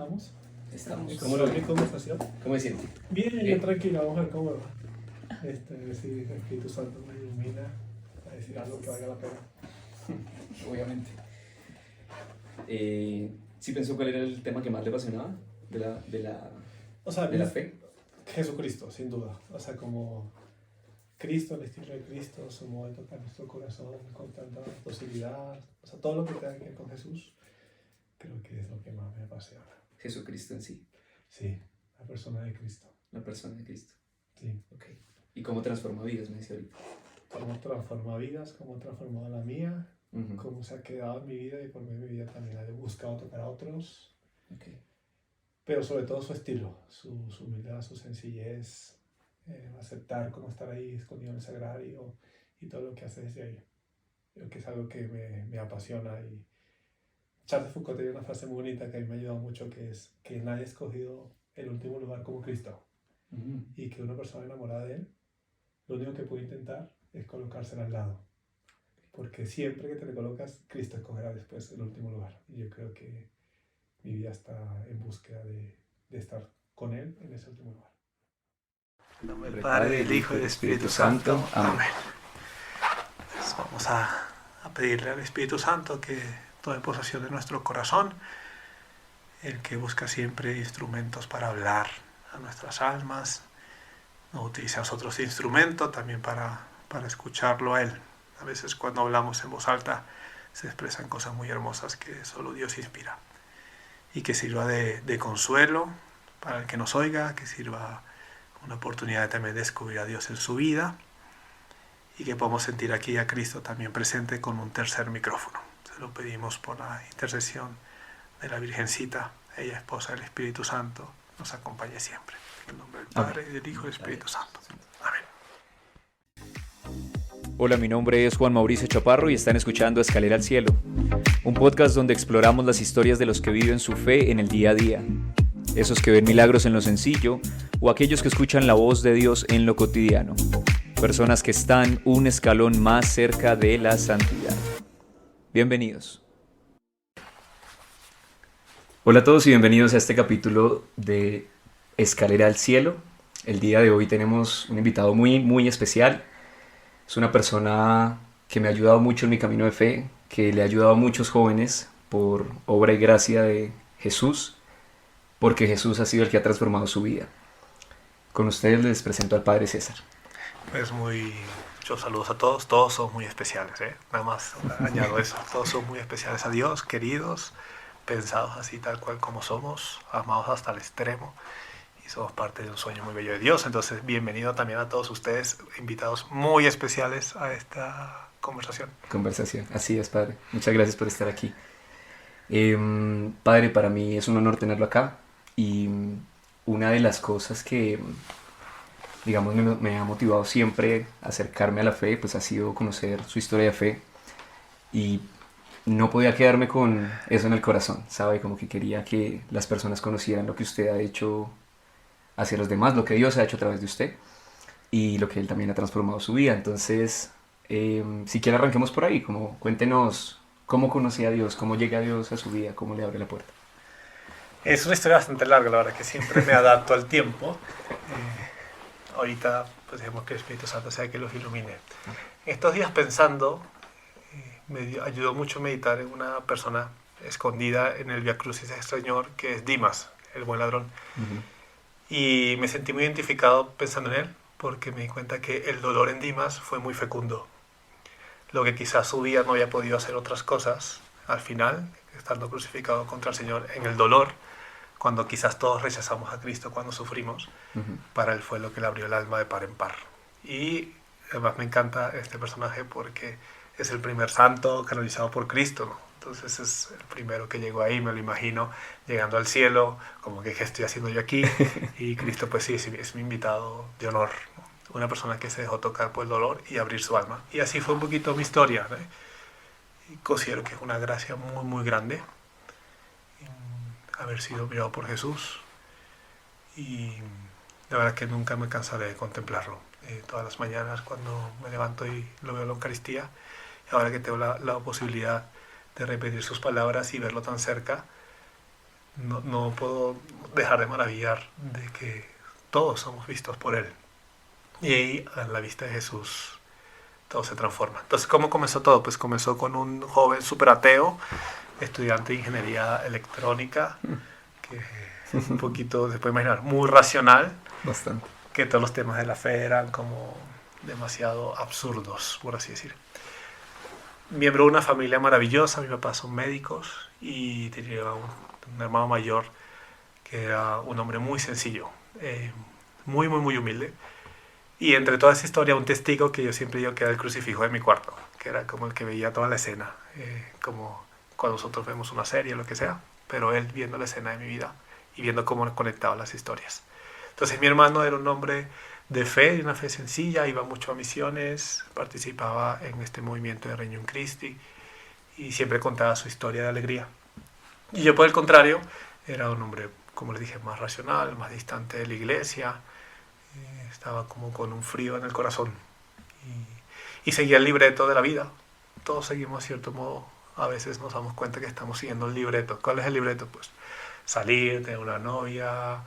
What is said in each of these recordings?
¿Estamos? Estamos. ¿Cómo lo vi? ¿Conversación? ¿Cómo se siente? Bien, Bien. tranquilo, vamos a ver cómo va. A ver si el Espíritu Santo me ilumina a decir algo que valga la pena. Obviamente. ¿Sí pensó cuál era el tema que más le apasionaba O sea, de la fe? Jesucristo, sin duda. O sea, como Cristo, el estilo de Cristo, su modo de tocar nuestro corazón con tanta docilidad. O sea, todo lo que tenga que ver con Jesús, creo que es lo que más me apasiona. Jesucristo en sí, Sí, la persona de Cristo. la persona de Cristo. Sí. Ok. ¿Y cómo transforma vidas, me decía ahorita? Cómo transforma vidas, cómo ha transformado la mía, Uh-huh. cómo se ha quedado en mi vida y por medio de mi vida también ha buscado tocar a otros. Okay. Pero sobre todo su estilo, su humildad, su sencillez, aceptar cómo estar ahí escondido en el sagrario y todo lo que hace desde ahí. Creo que es algo que me apasiona. Y Charles Foucault tiene una frase muy bonita que a mí me ha ayudado mucho, que es que nadie ha escogido el último lugar como Cristo. Uh-huh. Y que una persona enamorada de él, lo único que puede intentar es colocársela al lado. Porque siempre que te le colocas, Cristo escogerá después el último lugar. Y yo creo que mi vida está en búsqueda de estar con Él en ese último lugar. En nombre del Padre, del Hijo y del Espíritu Santo. Amén. Pues vamos a pedirle al Espíritu Santo que tome posesión de nuestro corazón, el que busca siempre instrumentos para hablar a nuestras almas. Nos utiliza a nosotros instrumento también para escucharlo a Él. A veces cuando hablamos en voz alta se expresan cosas muy hermosas que solo Dios inspira. Y que sirva de consuelo para el que nos oiga, que sirva una oportunidad de también descubrir a Dios en su vida y que podamos sentir aquí a Cristo también presente con un tercer micrófono. Se lo pedimos por la intercesión de la Virgencita, ella esposa del Espíritu Santo, nos acompañe siempre. En el nombre del Padre, y del Hijo y del Espíritu Santo. Amén. Hola, mi nombre es Juan Mauricio Chaparro y están escuchando Escalera al Cielo, un podcast donde exploramos las historias de los que viven su fe en el día a día, esos que ven milagros en lo sencillo o aquellos que escuchan la voz de Dios en lo cotidiano, personas que están un escalón más cerca de la santidad. Bienvenidos. Hola a todos y bienvenidos a este capítulo de Escalera al Cielo. El día de hoy tenemos un invitado muy especial. Es una persona que me ha ayudado mucho en mi camino de fe, que le ha ayudado a muchos jóvenes por obra y gracia de Jesús, porque Jesús ha sido el que ha transformado su vida. Con ustedes les presento al Padre César. Pues muchos saludos a todos son muy especiales, nada más añado eso, todos son muy especiales a Dios, queridos, pensados así tal cual como somos, amados hasta el extremo. Somos parte de un sueño muy bello de Dios. Entonces, bienvenido también a todos ustedes, invitados muy especiales a esta conversación. Así es, Padre. Muchas gracias por estar aquí. Padre, para mí es un honor tenerlo acá. Y una de las cosas que, digamos, me ha motivado siempre a acercarme a la fe, pues ha sido conocer su historia de fe. Y no podía quedarme con eso en el corazón, ¿sabe? Como que quería que las personas conocieran lo que usted ha hecho hacia los demás, lo que Dios ha hecho a través de usted y lo que Él también ha transformado su vida. Entonces, si quiere arranquemos por ahí, como cuéntenos cómo conocí a Dios, cómo llega Dios a su vida, cómo le abre la puerta. Es una historia bastante larga, la verdad, que siempre me adapto al tiempo. Ahorita, pues dejemos que el Espíritu Santo sea que los ilumine. Estos días pensando, me ayudó mucho meditar en una persona escondida en el Vía Crucis del Señor, que es Dimas, el buen ladrón. Uh-huh. Y me sentí muy identificado pensando en él, porque me di cuenta que el dolor en Dimas fue muy fecundo. Lo que quizás su vida no había podido hacer otras cosas, al final, estando crucificado contra el Señor en el dolor, cuando quizás todos rechazamos a Cristo cuando sufrimos, Uh-huh. para él fue lo que le abrió el alma de par en par. Y además me encanta este personaje porque es el primer santo canonizado por Cristo, ¿no? Entonces es el primero que llegó ahí, me lo imagino, llegando al cielo, como que ¿qué estoy haciendo yo aquí? Y Cristo pues sí, es mi invitado de honor, ¿no? Una persona que se dejó tocar por el dolor y abrir su alma. Y así fue un poquito mi historia, ¿no? Y considero que es una gracia muy grande haber sido mirado por Jesús. Y la verdad que nunca me cansaré de contemplarlo. Todas las mañanas cuando me levanto y lo veo en la Eucaristía, y ahora que tengo la posibilidad de repetir sus palabras y verlo tan cerca, no puedo dejar de maravillar de que todos somos vistos por Él. Y ahí, a la vista de Jesús, todo se transforma. Entonces, ¿cómo comenzó todo? Pues comenzó con un joven súper ateo, estudiante de ingeniería electrónica, que es un poquito, se puede imaginar, muy racional, Bastante. que todos los temas de la fe eran como demasiado absurdos, por así decir. Miembro de una familia maravillosa, mis papás son médicos y tenía un hermano mayor que era un hombre muy sencillo, muy, muy, muy humilde. Y entre toda esa historia, un testigo que yo siempre digo que era el crucifijo de mi cuarto, que era como el que veía toda la escena, como cuando nosotros vemos una serie o lo que sea, pero él viendo la escena de mi vida y viendo cómo conectaba las historias. Entonces mi hermano era un hombre de fe, de una fe sencilla, iba mucho a misiones, participaba en este movimiento de Regnum Christi y siempre contaba su historia de alegría. Y yo por el contrario, era un hombre, como les dije, más racional, más distante de la iglesia, estaba como con un frío en el corazón y seguía el libreto de la vida. Todos seguimos, a cierto modo, a veces nos damos cuenta que estamos siguiendo el libreto. ¿Cuál es el libreto? Pues salir, tener una novia,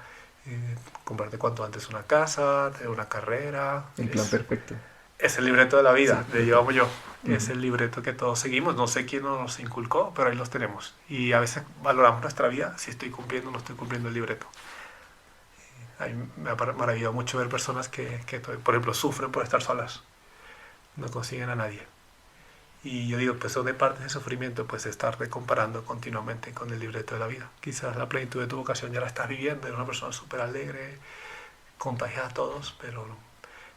comprarte cuanto antes una casa, tener una carrera. El plan perfecto. Es el libreto de la vida, Sí. le llevamos yo. Es el libreto que todos seguimos. No sé quién nos inculcó, pero ahí los tenemos. Y a veces valoramos nuestra vida si estoy cumpliendo o no estoy cumpliendo el libreto. A mí me ha maravillado mucho ver personas que, por ejemplo, sufren por estar solas. No consiguen a nadie. Y yo digo, pues, ¿dónde parte ese sufrimiento? Pues estarte comparando continuamente con el libreto de la vida. Quizás la plenitud de tu vocación ya la estás viviendo, eres una persona súper alegre, contagias a todos,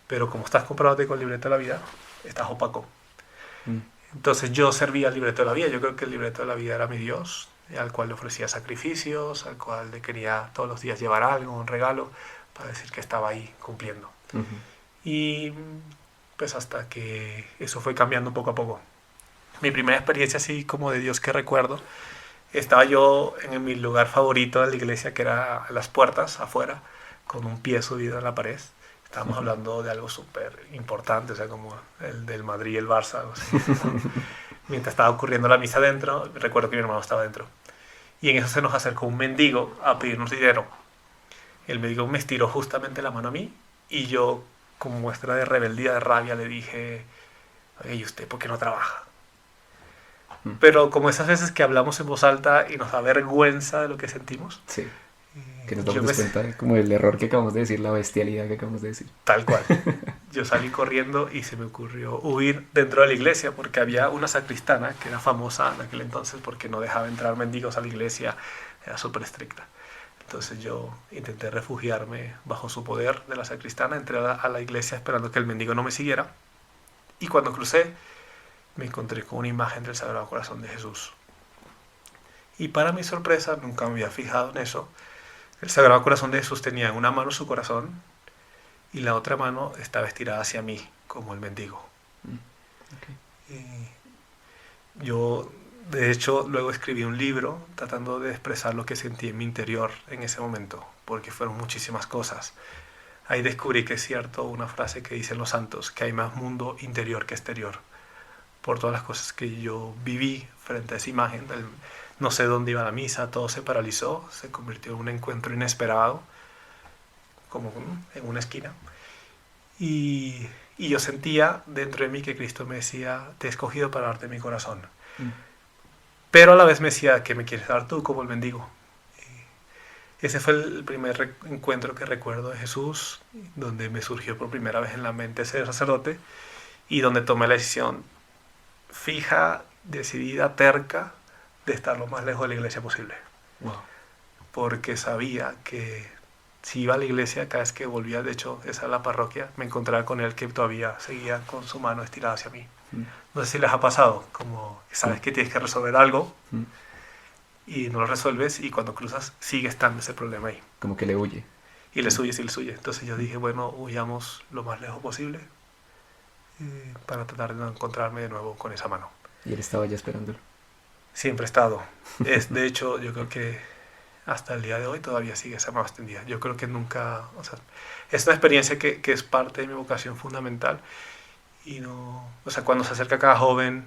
pero como estás comparándote con el libreto de la vida, estás opaco. Entonces yo servía al libreto de la vida. Yo creo que el libreto de la vida era mi Dios, al cual le ofrecía sacrificios, al cual le quería todos los días llevar algo, un regalo, para decir que estaba ahí cumpliendo. Y pues hasta que eso fue cambiando poco a poco. Mi primera experiencia así como de Dios que recuerdo, estaba yo en mi lugar favorito de la iglesia, que era a las puertas, afuera, con un pie subido en la pared. Estábamos hablando de algo súper importante, o sea, como el del Madrid y el Barça, algo así. Mientras estaba ocurriendo la misa dentro, recuerdo que mi hermano estaba dentro. Y en eso se nos acercó un mendigo a pedirnos dinero. El mendigo me estiró justamente la mano a mí y yo, como muestra de rebeldía, de rabia, le dije, oye, ¿y usted por qué no trabaja? Pero como esas veces que hablamos en voz alta y nos da vergüenza de lo que sentimos. Sí. Que nos damos cuenta como el error que acabamos de decir, la bestialidad que acabamos de decir. Tal cual. Yo salí corriendo y se me ocurrió huir dentro de la iglesia porque había una sacristana que era famosa en aquel entonces porque no dejaba entrar mendigos a la iglesia, era súper estricta. Entonces yo intenté refugiarme bajo su poder de la sacristana, entré a la iglesia esperando que el mendigo no me siguiera y cuando crucé me encontré con una imagen del Sagrado Corazón de Jesús. Y para mi sorpresa, nunca me había fijado en eso, el Sagrado Corazón de Jesús tenía en una mano su corazón y la otra mano estaba estirada hacia mí, como el mendigo. Yo, de hecho, luego escribí un libro tratando de expresar lo que sentí en mi interior en ese momento, porque fueron muchísimas cosas. Ahí descubrí que es cierto una frase que dicen los santos, que hay más mundo interior que exterior, por todas las cosas que yo viví frente a esa imagen. No sé dónde iba la misa, todo se paralizó, se convirtió en un encuentro inesperado, como en una esquina. Y yo sentía dentro de mí que Cristo me decía, te he escogido para darte mi corazón. Pero a la vez me decía, ¿qué me quieres dar tú como el mendigo? Ese fue el primer encuentro que recuerdo de Jesús, donde me surgió por primera vez en la mente ser sacerdote y donde tomé la decisión fija, decidida, terca, de estar lo más lejos de la iglesia posible. Wow. Porque sabía que si iba a la iglesia, cada vez que volvía, de hecho, esa es la parroquia, me encontraba con él que todavía seguía con su mano estirada hacia mí. No sé si les ha pasado, como que sabes que tienes que resolver algo y no lo resuelves y cuando cruzas sigue estando ese problema ahí. Como que le huye. Y le huye. Entonces yo dije, bueno, huyamos lo más lejos posible para tratar de no encontrarme de nuevo con esa mano. Y él estaba ya esperándolo. Siempre he estado. De hecho, yo creo que hasta el día de hoy todavía sigue esa mano extendida. Yo creo que nunca, o sea, es una experiencia que es parte de mi vocación fundamental. Y no, o sea, cuando se acerca cada joven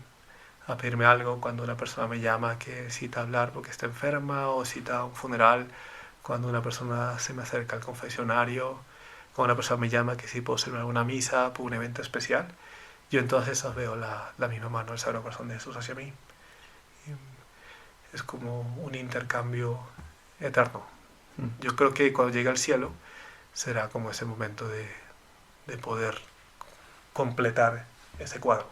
a pedirme algo, cuando una persona me llama que necesita hablar porque está enferma o necesita un funeral, cuando una persona se me acerca al confesionario, cuando una persona me llama que si puedo hacerme alguna misa por un evento especial, yo en todas esas veo la misma mano del Sagrado Corazón de Jesús hacia mí. Y es como un intercambio eterno. Yo creo que cuando llegue al cielo será como ese momento de poder completar ese cuadro.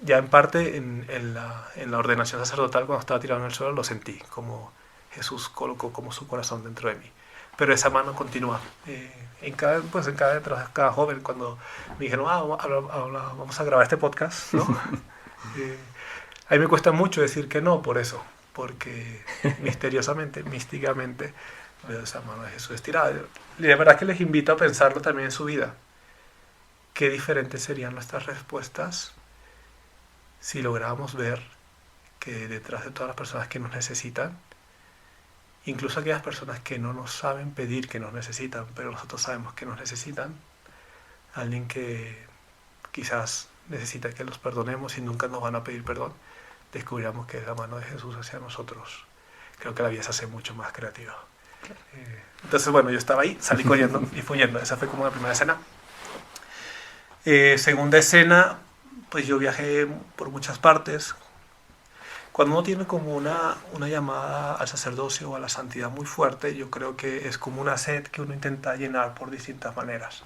Ya en parte en la ordenación sacerdotal, cuando estaba tirado en el suelo, lo sentí, como Jesús colocó como su corazón dentro de mí. Pero esa mano continúa. En cada joven, cuando me dijeron, vamos a grabar este podcast, ¿no? A mí me cuesta mucho decir que no por eso, porque misteriosamente, místicamente, veo esa mano de Jesús estirada. Y de verdad que les invito a pensarlo también en su vida. Qué diferentes serían nuestras respuestas si lográramos ver que detrás de todas las personas que nos necesitan, incluso aquellas personas que no nos saben pedir que nos necesitan, pero nosotros sabemos que nos necesitan, alguien que quizás necesita que los perdonemos y nunca nos van a pedir perdón, descubriremos que es la mano de Jesús hacia nosotros. Creo que la vida se hace mucho más creativa. Entonces, bueno, yo estaba ahí, salí corriendo y fui yendo. Esa fue como la primera escena. Segunda escena, pues yo viajé por muchas partes. Cuando uno tiene como una llamada al sacerdocio o a la santidad muy fuerte, yo creo que es como una sed que uno intenta llenar por distintas maneras.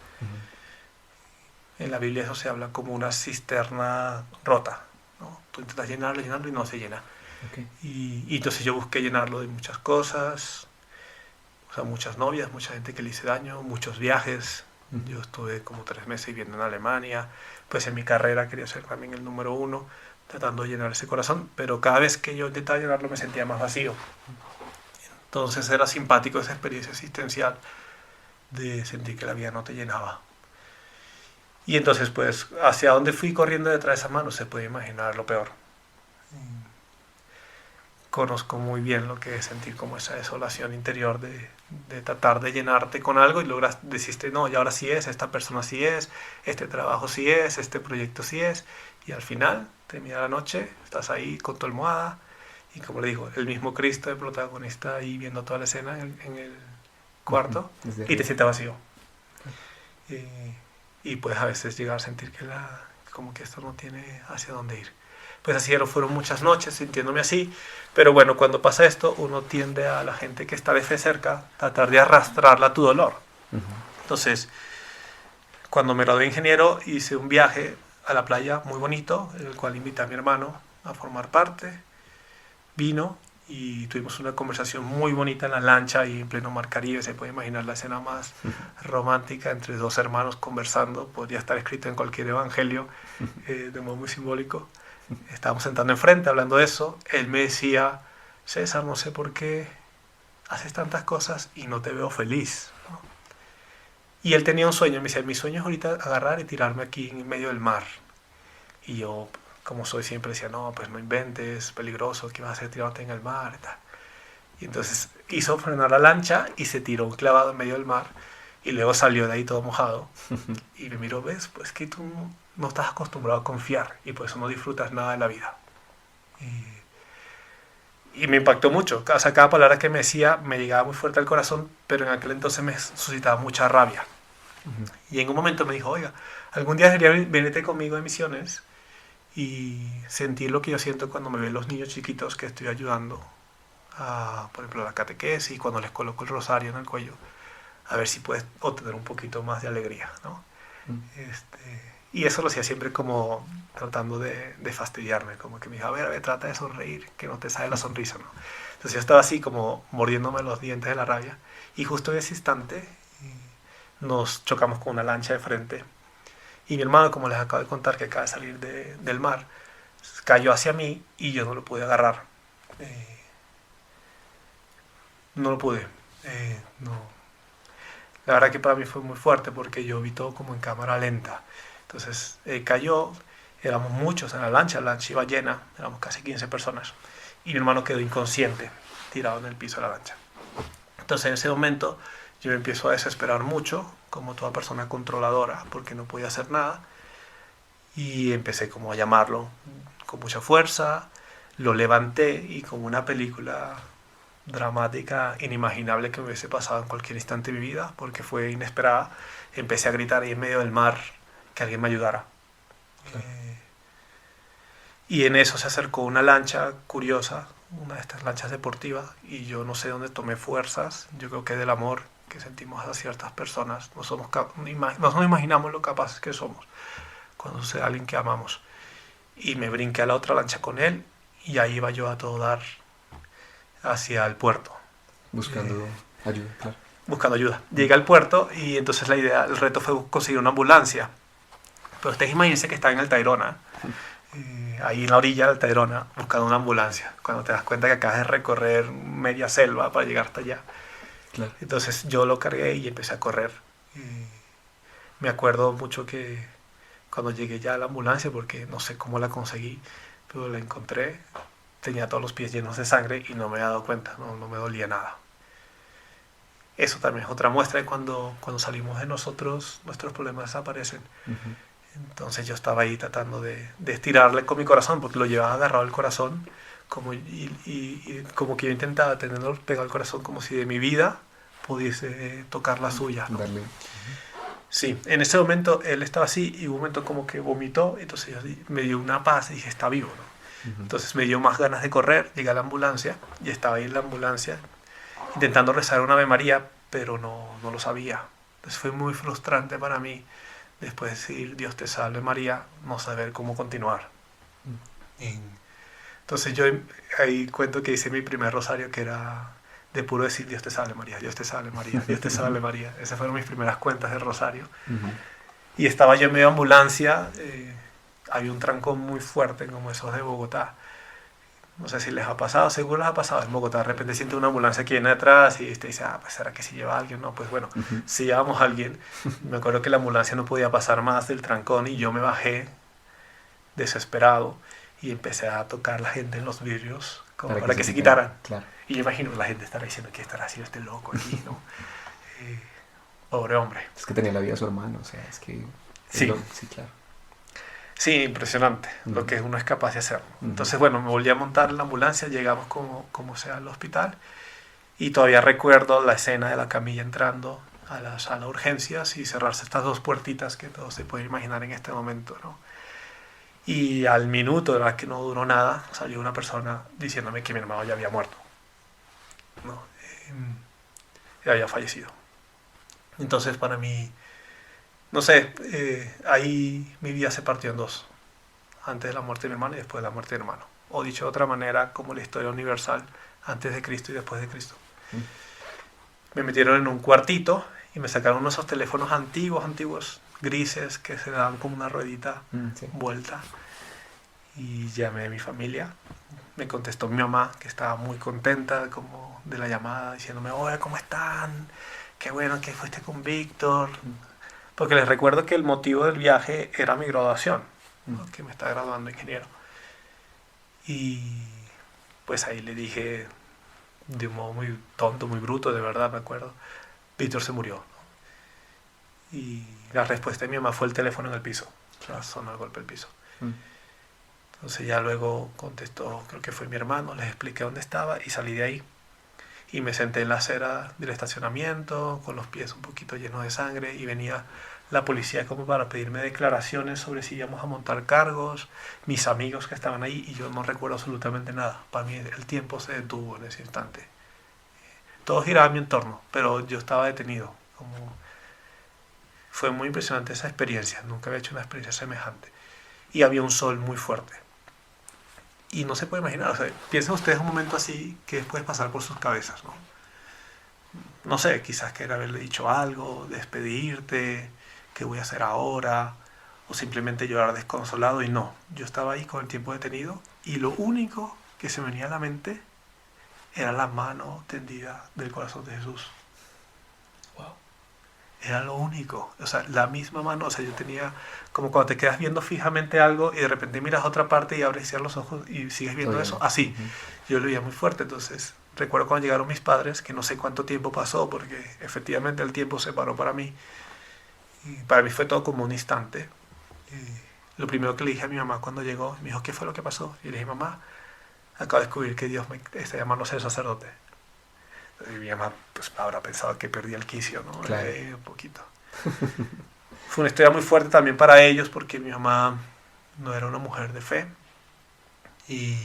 En la Biblia eso se habla como una cisterna rota, ¿no? Tú intentas llenarlo y no se llena. Okay. Y entonces yo busqué llenarlo de muchas cosas, o sea, muchas novias, mucha gente que le hice daño, muchos viajes. Yo estuve como 3 meses viviendo en Alemania, pues en mi carrera quería ser también el número 1, tratando de llenar ese corazón, pero cada vez que yo intentaba llenarlo me sentía más vacío. Entonces era simpático esa experiencia existencial de sentir que la vida no te llenaba. Y entonces, pues, hacia dónde fui corriendo detrás de esa mano, se puede imaginar lo peor. Conozco muy bien lo que es sentir como esa desolación interior de tratar de llenarte con algo y logras decirte, no, y ahora sí es, esta persona sí es, este trabajo sí es, este proyecto sí es, y al final, termina la noche, estás ahí con tu almohada, y como le digo, el mismo Cristo, el protagonista, ahí viendo toda la escena en el cuarto, y te sientes vacío. Y puedes a veces llegar a sentir que como que esto no tiene hacia dónde ir. Pues así fueron muchas noches sintiéndome así, pero bueno, cuando pasa esto, uno tiende a la gente que está desde cerca, tratar de arrastrarla a tu dolor. Entonces, cuando me gradué de ingeniero, hice un viaje a la playa muy bonito, en el cual invité a mi hermano a formar parte. Vino y tuvimos una conversación muy bonita en la lancha y en pleno mar Caribe. Se puede imaginar la escena más romántica entre 2 hermanos conversando. Podría estar escrito en cualquier evangelio, de modo muy simbólico. Estábamos sentando enfrente hablando de eso. Él me decía, César, no sé por qué haces tantas cosas y no te veo feliz, ¿no? Y él tenía un sueño. Me decía, mi sueño es ahorita agarrar y tirarme aquí en medio del mar. Y yo, como soy, siempre decía, no, pues no inventes, peligroso, ¿qué vas a hacer tirándote en el mar? Y tal. Y entonces hizo frenar la lancha y se tiró clavado en medio del mar. Y luego salió de ahí todo mojado. Y me miró, ves, pues que tú no estás acostumbrado a confiar y por eso no disfrutas nada de la vida. Y me impactó mucho. O sea, cada palabra que me decía me llegaba muy fuerte al corazón, pero en aquel entonces me suscitaba mucha rabia. Y en un momento me dijo, oiga, algún día debería venirte conmigo de misiones y sentir lo que yo siento cuando me ven los niños chiquitos que estoy ayudando a, por ejemplo, la catequesis, y cuando les coloco el rosario en el cuello, a ver si puedes obtener un poquito más de alegría, ¿no? Y eso lo hacía siempre como tratando de fastidiarme, como que me dijo, a ver, trata de sonreír, que no te sale la sonrisa, ¿no? Entonces yo estaba así como mordiéndome los dientes de la rabia, y justo en ese instante nos chocamos con una lancha de frente, y mi hermano, como les acabo de contar, que acaba de salir del mar, cayó hacia mí y yo no lo pude agarrar. No lo pude. No. La verdad que para mí fue muy fuerte porque yo vi todo como en cámara lenta. Entonces cayó, éramos muchos en la lancha iba llena, éramos casi 15 personas, y mi hermano quedó inconsciente, tirado en el piso de la lancha. Entonces en ese momento yo me empiezo a desesperar mucho, como toda persona controladora, porque no podía hacer nada. y empecé como a llamarlo con mucha fuerza, lo levanté y como una película dramática inimaginable que me hubiese pasado en cualquier instante de mi vida, porque fue inesperada, empecé a gritar ahí en medio del mar que alguien me ayudara. Y en eso se acercó una lancha curiosa, una de estas lanchas deportivas, y yo no sé dónde tomé fuerzas, yo creo que del amor que sentimos a ciertas personas, no nos imaginamos lo capaces que somos cuando sucede a alguien que amamos. Y me brinqué a la otra lancha con él, y ahí iba yo a todo dar hacia el puerto. Buscando ayuda, claro. Buscando ayuda. Llegué al puerto y entonces el reto fue conseguir una ambulancia. Pero ustedes imagínense que están en el Tayrona, ahí en la orilla del Tayrona, buscando una ambulancia, cuando te das cuenta que acabas de recorrer media selva para llegar hasta allá. Claro. Entonces yo lo cargué y empecé a correr. Me acuerdo mucho que cuando llegué ya a la ambulancia, porque no sé cómo la conseguí, pero la encontré, tenía todos los pies llenos de sangre y no me había dado cuenta, no me dolía nada. Eso también es otra muestra de cuando salimos de nosotros, nuestros problemas desaparecen. Uh-huh. Entonces yo estaba ahí tratando de estirarle con mi corazón, porque lo llevaba agarrado al corazón, y como que yo intentaba tenerlo pegado al corazón, como si de mi vida pudiese tocar la suya, ¿no? Darle. Sí, en ese momento él estaba así y un momento como que vomitó, entonces me dio una paz y dije, está vivo, ¿no? Uh-huh. Entonces me dio más ganas de correr, llegué a la ambulancia y estaba ahí en la ambulancia intentando rezar una Ave María, pero no lo sabía. Entonces fue muy frustrante para mí, después de decir Dios te salve María, no saber cómo continuar. Entonces yo ahí cuento que hice mi primer rosario, que era de puro decir Dios te salve María, Dios te salve María, Dios te salve María. Esas fueron mis primeras cuentas de rosario. Uh-huh. Y estaba yo en medio de ambulancia, había un trancón muy fuerte como esos de Bogotá. No sé si les ha pasado, seguro les ha pasado. En Bogotá de repente siente una ambulancia que viene detrás y usted dice, pues ¿será que si lleva a alguien? No, pues bueno, Uh-huh. si llevamos a alguien. Me acuerdo que la ambulancia no podía pasar más del trancón y yo me bajé desesperado y empecé a tocar a la gente en los vidrios como para que se quitaran. Claro. Y yo imagino la gente estará diciendo, ¿qué estará haciendo este loco aquí, no? Pobre hombre. Es que tenía la vida de su hermano, o sea, es que... Sí. Sí, claro. Sí, impresionante lo que uno es capaz de hacer. Entonces, bueno, me volví a montar en la ambulancia, llegamos como sea al hospital y todavía recuerdo la escena de la camilla entrando a la sala de urgencias y cerrarse estas dos puertitas que todos se pueden imaginar en este momento, ¿no? Y al minuto, de verdad que no duró nada, salió una persona diciéndome que mi hermano ya había muerto, ¿no? Ya había fallecido. Entonces, para mí, no sé, ahí mi vida se partió en dos. Antes de la muerte de mi hermano y después de la muerte de mi hermano. O dicho de otra manera, como la historia universal, antes de Cristo y después de Cristo. Me metieron en un cuartito y me sacaron unos esos teléfonos antiguos, grises, que se daban como una ruedita Sí. vuelta. Y llamé a mi familia. Me contestó mi mamá, que estaba muy contenta como de la llamada, diciéndome, oye, ¿cómo están? Qué bueno que fuiste con Víctor. Porque les recuerdo que el motivo del viaje era mi graduación, ¿no? Que me está graduando ingeniero. Y pues ahí le dije, de un modo muy tonto, muy bruto, de verdad me acuerdo, Víctor se murió, ¿no? Y la respuesta de mi mamá fue el teléfono en el piso. Claro, sonó el golpe del piso. Entonces ya luego contestó, creo que fue mi hermano, les expliqué dónde estaba y salí de ahí. Y me senté en la acera del estacionamiento, con los pies un poquito llenos de sangre, y venía la policía como para pedirme declaraciones sobre si íbamos a montar cargos, mis amigos que estaban ahí, y yo no recuerdo absolutamente nada. Para mí el tiempo se detuvo en ese instante. Todo giraba en mi entorno, pero yo estaba detenido. Fue muy impresionante esa experiencia, nunca había hecho una experiencia semejante. Y había un sol muy fuerte. Y no se puede imaginar, o sea, piensen ustedes un momento así que puede pasar por sus cabezas, ¿no? No sé, quizás querer haberle dicho algo, despedirte, qué voy a hacer ahora, o simplemente llorar desconsolado, y no. Yo estaba ahí con el tiempo detenido y lo único que se me venía a la mente era la mano tendida del corazón de Jesús. Wow. Era lo único, o sea, la misma mano. O sea, yo tenía como cuando te quedas viendo fijamente algo y de repente miras a otra parte y abres y cierras los ojos y sigues viendo eso, así. Yo lo veía muy fuerte. Entonces recuerdo cuando llegaron mis padres, que no sé cuánto tiempo pasó, porque efectivamente el tiempo se paró para mí, y para mí fue todo como un instante. Lo primero que le dije a mi mamá cuando llegó, me dijo, ¿qué fue lo que pasó? Y le dije, mamá, acabo de descubrir que Dios me está llamando a ser sacerdote. Y mi mamá pues habrá pensado que perdí el quicio, ¿no? Claro. Un poquito. Fue una historia muy fuerte también para ellos porque mi mamá no era una mujer de fe. Y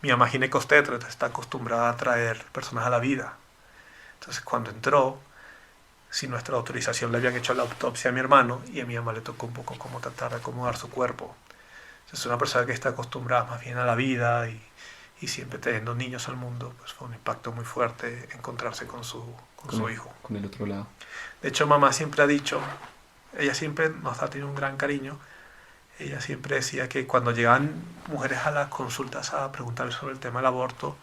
mi mamá ginecobstetra, entonces está acostumbrada a traer personas a la vida. Entonces cuando entró, sin nuestra autorización le habían hecho la autopsia a mi hermano y a mi mamá le tocó un poco como tratar de acomodar su cuerpo. Entonces una persona que está acostumbrada más bien a la vida y siempre teniendo niños al mundo, pues fue un impacto muy fuerte encontrarse con su hijo. Con el otro lado. De hecho, mamá siempre ha dicho, ella siempre nos ha tenido un gran cariño, ella siempre decía que cuando llegaban mujeres a las consultas a preguntarle sobre el tema del aborto,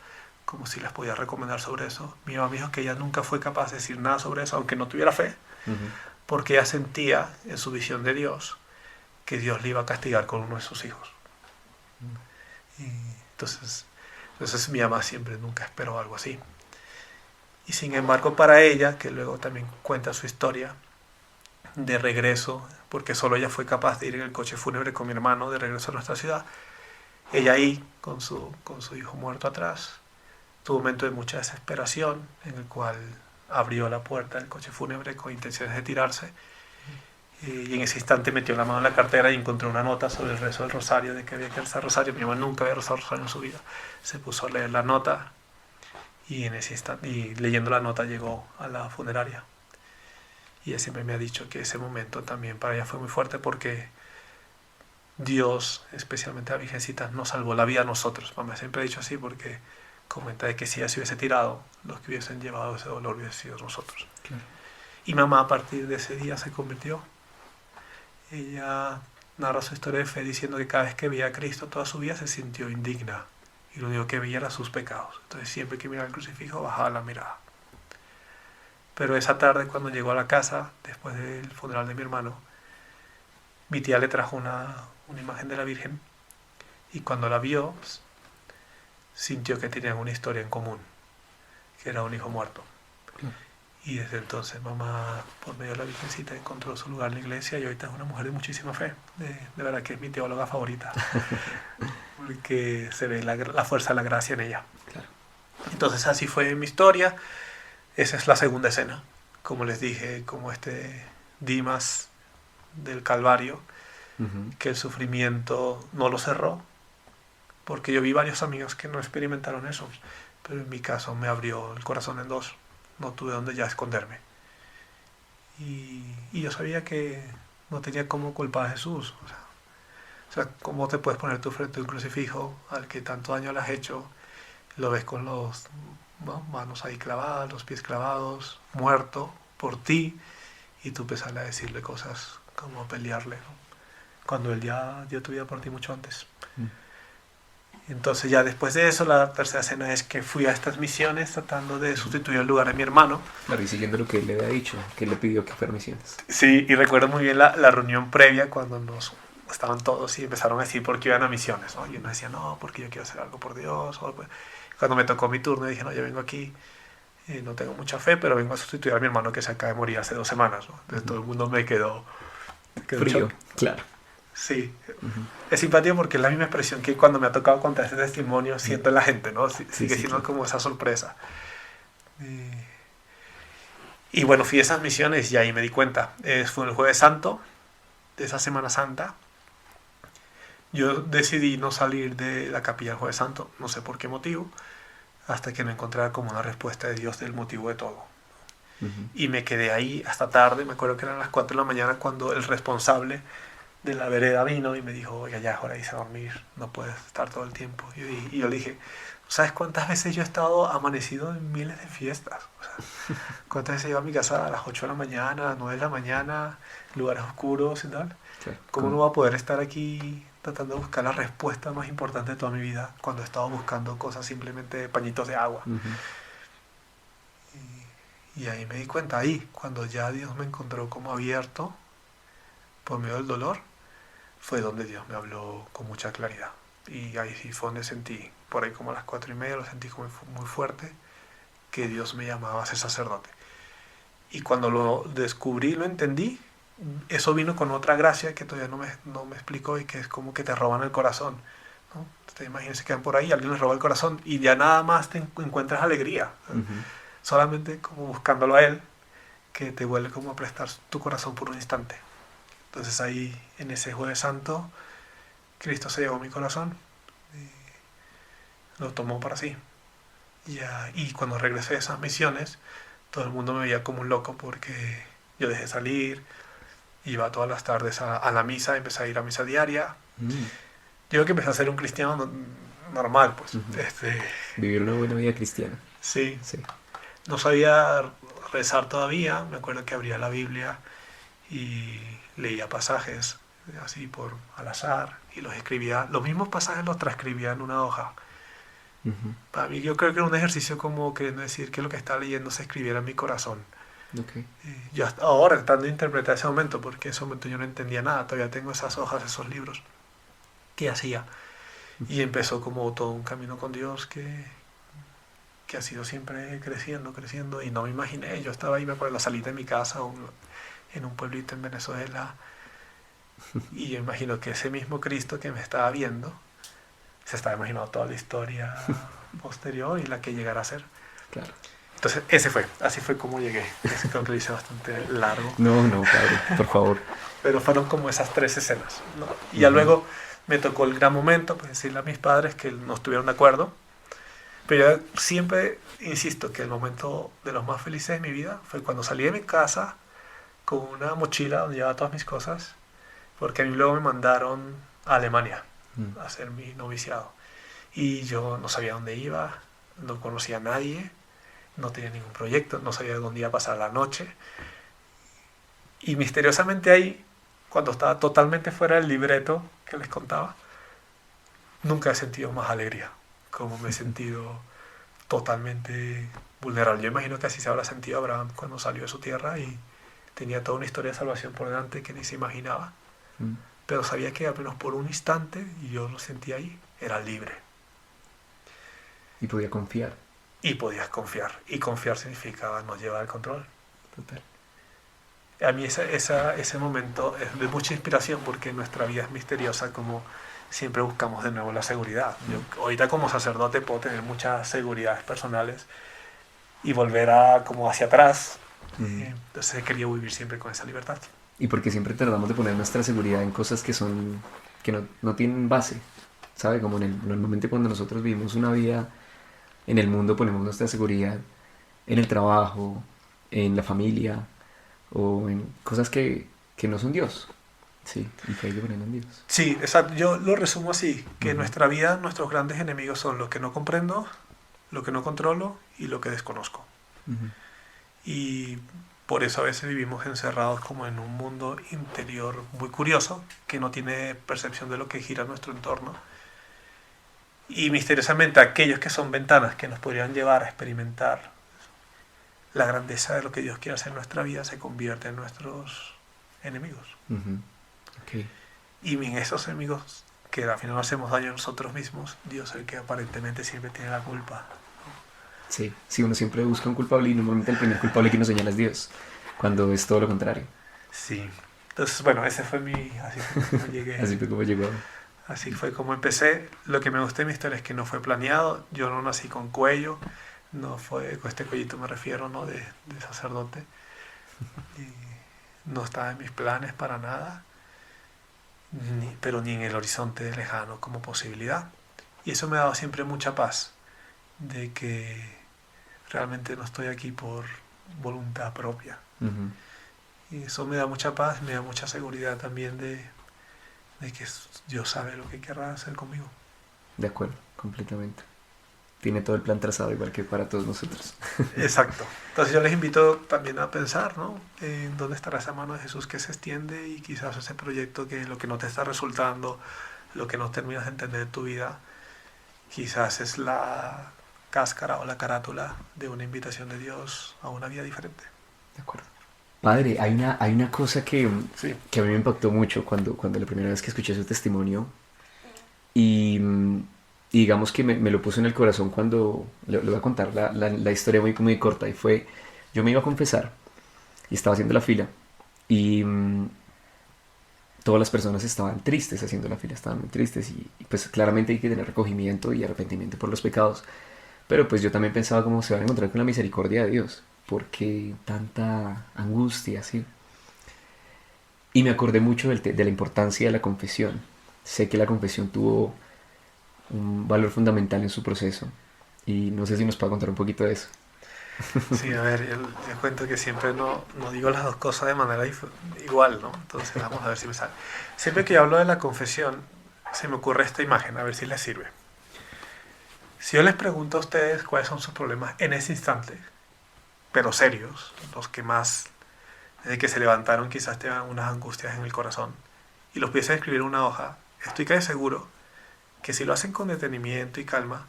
como si les podía recomendar sobre eso, mi mamá me dijo que ella nunca fue capaz de decir nada sobre eso, aunque no tuviera fe, porque ella sentía en su visión de Dios que Dios le iba a castigar con uno de sus hijos. Y entonces mi mamá siempre nunca esperó algo así. Y sin embargo para ella, que luego también cuenta su historia, de regreso, porque solo ella fue capaz de ir en el coche fúnebre con mi hermano de regreso a nuestra ciudad, ella ahí con su hijo muerto atrás, tuvo un momento de mucha desesperación en el cual abrió la puerta del coche fúnebre con intenciones de tirarse y en ese instante metió la mano en la cartera y encontró una nota sobre el rezo del rosario, de que había que rezar rosario. Mi mamá nunca había rezado rosario en su vida. Se puso a leer la nota y en ese instante, y leyendo la nota llegó a la funeraria. Y ella siempre me ha dicho que ese momento también para ella fue muy fuerte porque Dios, especialmente a la Virgencita, nos salvó la vida a nosotros. Mamá siempre ha dicho así porque comenta de que si ella se hubiese tirado, los que hubiesen llevado ese dolor hubiesen sido nosotros. Claro. Y mamá a partir de ese día se convirtió. Ella narra su historia de fe diciendo que cada vez que veía a Cristo toda su vida se sintió indigna y lo único que veía era sus pecados. Entonces siempre que miraba el crucifijo bajaba la mirada. Pero esa tarde cuando llegó a la casa, después del funeral de mi hermano, mi tía le trajo una imagen de la Virgen y cuando la vio sintió que tenían una historia en común, que era un hijo muerto. Y desde entonces mamá, por medio de la Virgencita, encontró su lugar en la iglesia y ahorita es una mujer de muchísima fe. De verdad que es mi teóloga favorita, porque se ve la fuerza de la gracia en ella. Claro. Entonces así fue mi historia. Esa es la segunda escena. Como les dije, como Dimas del Calvario, que el sufrimiento no lo cerró, porque yo vi varios amigos que no experimentaron eso, pero en mi caso me abrió el corazón en dos. No tuve donde ya esconderme. Y yo sabía que no tenía cómo culpar a Jesús. O sea, ¿cómo te puedes poner tú frente a un crucifijo al que tanto daño le has hecho? Lo ves con los manos ahí clavadas, los pies clavados, muerto por ti, y tú empezas a decirle cosas como a pelearle, ¿no? Cuando él ya dio tu vida por ti mucho antes. Entonces ya después de eso, la tercera escena es que fui a estas misiones tratando de sustituir el lugar de mi hermano. Claro, y siguiendo lo que él le había dicho, que él le pidió que fuera misiones. Sí, y recuerdo muy bien la reunión previa cuando estaban todos y empezaron a decir por qué iban a misiones, ¿no? Y uno decía, no, porque yo quiero hacer algo por Dios. Cuando me tocó mi turno dije, no, yo vengo aquí, no tengo mucha fe, pero vengo a sustituir a mi hermano que se acaba de morir hace 2 semanas, ¿no? Entonces todo el mundo me quedó Frío, claro. Sí, es simpático porque es la misma expresión que cuando me ha tocado contar este testimonio siento en la gente, ¿no? Sigue siendo como esa sorpresa. Y bueno, fui a esas misiones y ahí me di cuenta. Fue el Jueves Santo de esa Semana Santa. Yo decidí no salir de la capilla el Jueves Santo, no sé por qué motivo, hasta que no encontrara como una respuesta de Dios del motivo de todo. Y me quedé ahí hasta tarde, me acuerdo que eran las 4 de la mañana cuando el responsable de la vereda vino y me dijo, oiga, ya es hora de irse a dormir, no puedes estar todo el tiempo. Y yo le dije, ¿sabes cuántas veces yo he estado amanecido en miles de fiestas? O sea, ¿cuántas veces he ido a mi casa a las 8 de la mañana, a las 9 de la mañana, lugares oscuros y tal? Claro. ¿Cómo no voy a poder estar aquí tratando de buscar la respuesta más importante de toda mi vida cuando he estado buscando cosas simplemente pañitos de agua? Y ahí me di cuenta, ahí, cuando ya Dios me encontró como abierto por medio del dolor, fue donde Dios me habló con mucha claridad. Y ahí sí fue donde sentí, por ahí como a las 4:30, lo sentí como muy fuerte, que Dios me llamaba a ser sacerdote. Y cuando lo descubrí, lo entendí, eso vino con otra gracia que todavía no me explicó, y que es como que te roban el corazón, ¿no? Ustedes imagínense que van por ahí, alguien les roba el corazón y ya nada más te encuentras alegría, solamente como buscándolo a Él, que te vuelve como a prestar tu corazón por un instante. Entonces ahí, en ese Jueves Santo, Cristo se llevó mi corazón, y lo tomó para sí. Y cuando regresé de esas misiones, todo el mundo me veía como un loco, porque yo dejé salir, iba todas las tardes a la misa, empecé a ir a misa diaria. Yo creo que empecé a ser un cristiano normal, pues. Vivir una buena vida cristiana. Sí. Sí. No sabía rezar todavía, me acuerdo que abría la Biblia y leía pasajes así al azar, y los escribía, los mismos pasajes los transcribía en una hoja. Para mí, yo creo que era un ejercicio como queriendo decir que lo que estaba leyendo se escribiera en mi corazón. Okay. Yo hasta ahora tratando de interpretar ese momento, porque en ese momento yo no entendía nada, todavía tengo esas hojas, esos libros. ¿Qué hacía? Y empezó como todo un camino con Dios que ha sido siempre creciendo, y no me imaginé, yo estaba ahí, me acuerdo, en la salita de mi casa, en un pueblito en Venezuela, y yo imagino que ese mismo Cristo que me estaba viendo, se estaba imaginando toda la historia posterior y la que llegará a ser. Claro. Entonces, así fue como llegué. Creo que lo hice bastante largo. No, padre, por favor. Pero fueron como esas 3 escenas, ¿no? Y ya luego me tocó el gran momento, pues decirle a mis padres que no estuvieron de acuerdo. Pero yo siempre insisto que el momento de los más felices de mi vida fue cuando salí de mi casa con una mochila donde llevaba todas mis cosas, porque a mí luego me mandaron a Alemania a hacer mi noviciado. Y yo no sabía dónde iba, no conocía a nadie, no tenía ningún proyecto, no sabía dónde iba a pasar la noche. Y misteriosamente ahí, cuando estaba totalmente fuera del libreto que les contaba, nunca he sentido más alegría, como me he sentido totalmente vulnerable. Yo imagino que así se habrá sentido Abraham cuando salió de su tierra y tenía toda una historia de salvación por delante que ni se imaginaba. Pero sabía que al menos por un instante, y yo lo sentí ahí, era libre. Y podía confiar. Y podías confiar. Y confiar significaba no llevar el control. Total. A mí ese momento es de mucha inspiración, porque nuestra vida es misteriosa, como siempre buscamos de nuevo la seguridad. Yo ahorita como sacerdote puedo tener muchas seguridades personales y volver como hacia atrás. Entonces he querido vivir siempre con esa libertad. Y porque siempre tratamos de poner nuestra seguridad en cosas que no tienen base, ¿sabe? Como normalmente cuando nosotros vivimos una vida en el mundo, ponemos nuestra seguridad en el trabajo, en la familia, o en cosas que no son Dios. Sí, y que hay que poner en Dios. Sí, exacto. Yo lo resumo así, que en nuestra vida nuestros grandes enemigos son lo que no comprendo, lo que no controlo y lo que desconozco. Y por eso a veces vivimos encerrados como en un mundo interior muy curioso, que no tiene percepción de lo que gira nuestro entorno. Y misteriosamente aquellos que son ventanas que nos podrían llevar a experimentar la grandeza de lo que Dios quiere hacer en nuestra vida se convierten en nuestros enemigos. Okay. Y en esos enemigos, que al final nos hacemos daño a nosotros mismos, Dios es el que aparentemente siempre tiene la culpa. Sí, uno siempre busca un culpable, y normalmente el primer culpable que nos señala es Dios, cuando es todo lo contrario. Sí. Entonces, bueno, ese fue así fue como llegué. Así fue como llegó. Así fue como empecé. Lo que me gusta de mi historia es que no fue planeado. Yo no nací con cuello. No fue, con este cuellito me refiero, ¿no? De sacerdote. Y no estaba en mis planes para nada. Pero ni en el horizonte lejano como posibilidad. Y eso me ha dado siempre mucha paz. De que realmente no estoy aquí por voluntad propia. Y eso me da mucha paz, me da mucha seguridad también de que Dios sabe lo que querrá hacer conmigo. De acuerdo, completamente. Tiene todo el plan trazado, igual que para todos nosotros. Exacto. Entonces yo les invito también a pensar, ¿no? En dónde estará esa mano de Jesús que se extiende, y quizás ese proyecto que lo que no te está resultando, lo que no terminas de entender de tu vida, quizás es la cáscara o la carátula de una invitación de Dios a una vida diferente. De acuerdo. Padre, hay una cosa que Sí. a mí me impactó mucho cuando la primera vez que escuché su testimonio, y digamos que me lo puso en el corazón cuando le voy a contar la historia muy, muy corta. Y fue, yo me iba a confesar y estaba haciendo la fila, Y todas las personas estaban tristes haciendo la fila, estaban muy tristes y pues claramente hay que tener recogimiento y arrepentimiento por los pecados. Pero pues yo también pensaba cómo se van a encontrar con la misericordia de Dios, porque tanta angustia, ¿sí? Y me acordé mucho de la importancia de la confesión. Sé que la confesión tuvo un valor fundamental en su proceso y no sé si nos puede contar un poquito de eso. Sí, a ver, yo cuento que siempre no digo las dos cosas de manera igual, ¿no? Entonces vamos a ver si me sale. Siempre que yo hablo de la confesión, se me ocurre esta imagen, a ver si les sirve. Si yo les pregunto a ustedes cuáles son sus problemas en ese instante, pero serios, los que más, desde que se levantaron quizás tengan unas angustias en el corazón, y los pudiesen escribir en una hoja, estoy casi seguro que si lo hacen con detenimiento y calma,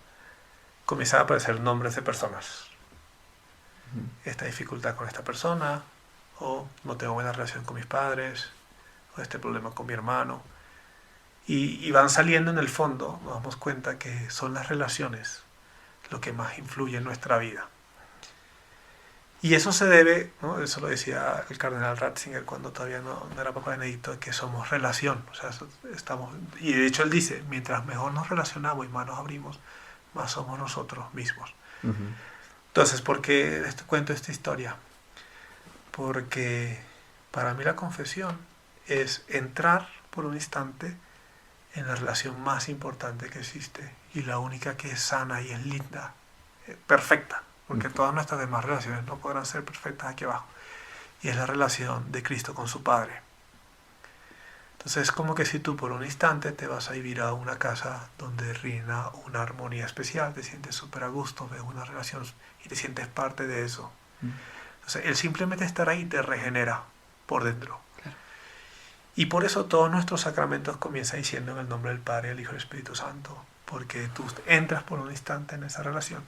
comienzan a aparecer nombres de personas. Esta dificultad con esta persona, o no tengo buena relación con mis padres, o este problema con mi hermano. Y van saliendo en el fondo, nos damos cuenta que son las relaciones lo que más influye en nuestra vida. Y eso se debe, ¿no? Eso lo decía el cardenal Ratzinger cuando todavía no era Papa Benedicto, que somos relación. O sea, y de hecho él dice, mientras mejor nos relacionamos y más nos abrimos, más somos nosotros mismos. Entonces, ¿por qué cuento esta historia? Porque para mí la confesión es entrar por un instante en la relación más importante que existe y la única que es sana y es linda, perfecta, porque todas nuestras demás relaciones no podrán ser perfectas aquí abajo, y es la relación de Cristo con su Padre. Entonces es como que si tú por un instante te vas a vivir a una casa donde reina una armonía especial, te sientes súper a gusto, ves una relación y te sientes parte de eso. Entonces el simplemente estar ahí te regenera por dentro. Claro. Y por eso todos nuestros sacramentos comienzan diciendo en el nombre del Padre, del Hijo y del Espíritu Santo, porque tú entras por un instante en esa relación.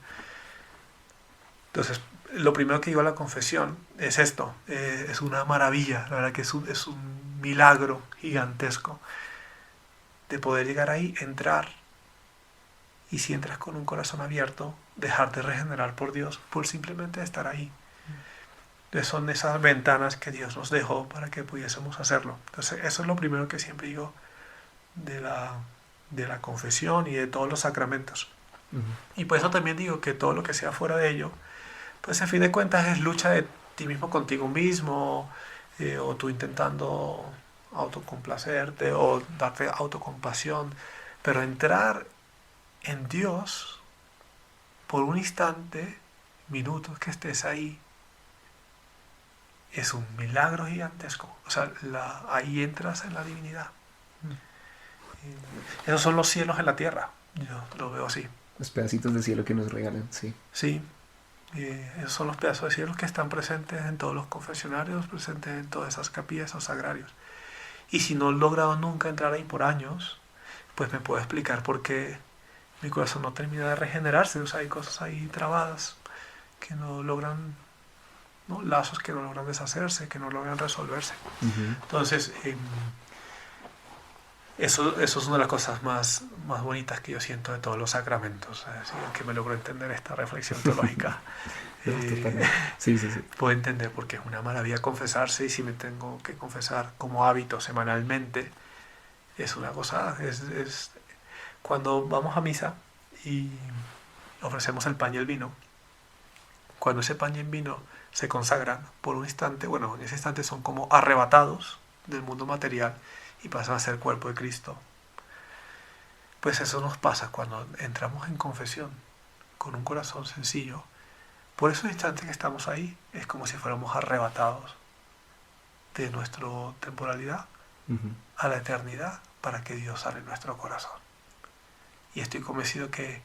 Entonces lo primero que digo a la confesión es esto, es una maravilla, la verdad que es un milagro gigantesco de poder llegar ahí, entrar, y si entras con un corazón abierto, dejarte regenerar por Dios por simplemente estar ahí. Entonces son esas ventanas que Dios nos dejó para que pudiésemos hacerlo. Entonces eso es lo primero que siempre digo de la confesión y de todos los sacramentos. Y por eso también digo que todo lo que sea fuera de ello, pues a fin de cuentas es lucha de ti mismo contigo mismo, o tú intentando autocomplacerte o darte autocompasión, pero entrar en Dios por un instante, minutos que estés ahí, es un milagro gigantesco. O sea, ahí entras en la divinidad. Esos son los cielos en la tierra, yo lo veo así. Los pedacitos de cielo que nos regalan, sí. Sí. Esos son los pedazos de cielo que están presentes en todos los confesionarios, presentes en todas esas capillas o sagrarios. Y si no he logrado nunca entrar ahí por años, pues me puedo explicar por qué mi corazón no termina de regenerarse. O sea, hay cosas ahí trabadas que no logran, ¿no? Lazos que no logran deshacerse, que no logran resolverse. Entonces, eso es una de las cosas más bonitas que yo siento de todos los sacramentos. Que me logro entender esta reflexión teológica. Sí. Puedo entender porque es una maravilla confesarse, y si me tengo que confesar como hábito semanalmente, es una cosa. Es cuando vamos a misa y ofrecemos el pan y el vino, cuando ese pan y el vino se consagran por un instante, bueno, en ese instante son como arrebatados del mundo material y pasan a ser cuerpo de Cristo. Pues eso nos pasa cuando entramos en confesión con un corazón sencillo. Por esos instantes que estamos ahí, es como si fuéramos arrebatados de nuestra temporalidad a la eternidad para que Dios sane nuestro corazón. Y estoy convencido que,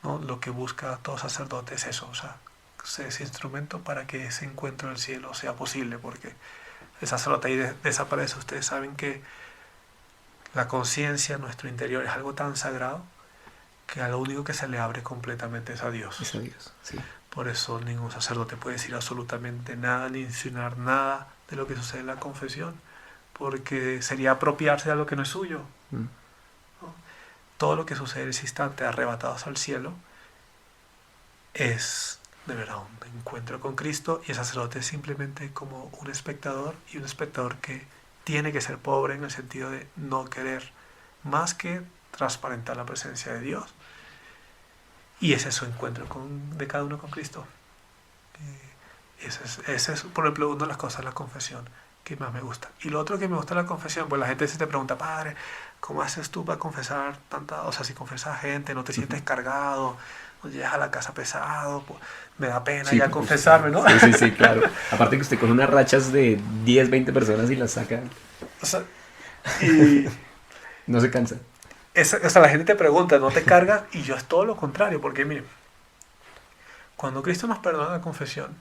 ¿no?, lo que busca todo sacerdote es eso, o sea, ser ese instrumento para que ese encuentro en el cielo sea posible, porque el sacerdote ahí desaparece. Ustedes saben que la conciencia, nuestro interior, es algo tan sagrado que a lo único que se le abre completamente es a Dios. Es a Dios, sí. Por eso ningún sacerdote puede decir absolutamente nada ni insinuar nada de lo que sucede en la confesión, porque sería apropiarse de algo que no es suyo. ¿No? Todo lo que sucede en ese instante, arrebatados al cielo, es de verdad, un encuentro con Cristo, y el sacerdote es simplemente como un espectador, y un espectador que tiene que ser pobre en el sentido de no querer más que transparentar la presencia de Dios. Y ese es su encuentro de cada uno con Cristo. Ese es, por ejemplo, una de las cosas de la confesión que más me gusta. Y lo otro que me gusta de la confesión, pues la gente se te pregunta, padre, ¿cómo haces tú para confesar tanta? O sea, si confesas a gente, no te sientes cargado, no llegas a la casa pesado, pues, me da pena Sí, ya pues, confesarme, ¿no? Sí, claro. Aparte que usted coge unas rachas de 10, 20 personas y las saca, O sea, y no se cansa. o sea, la gente te pregunta, ¿no te cargas? Y yo es todo lo contrario, porque miren, cuando Cristo nos perdona la confesión,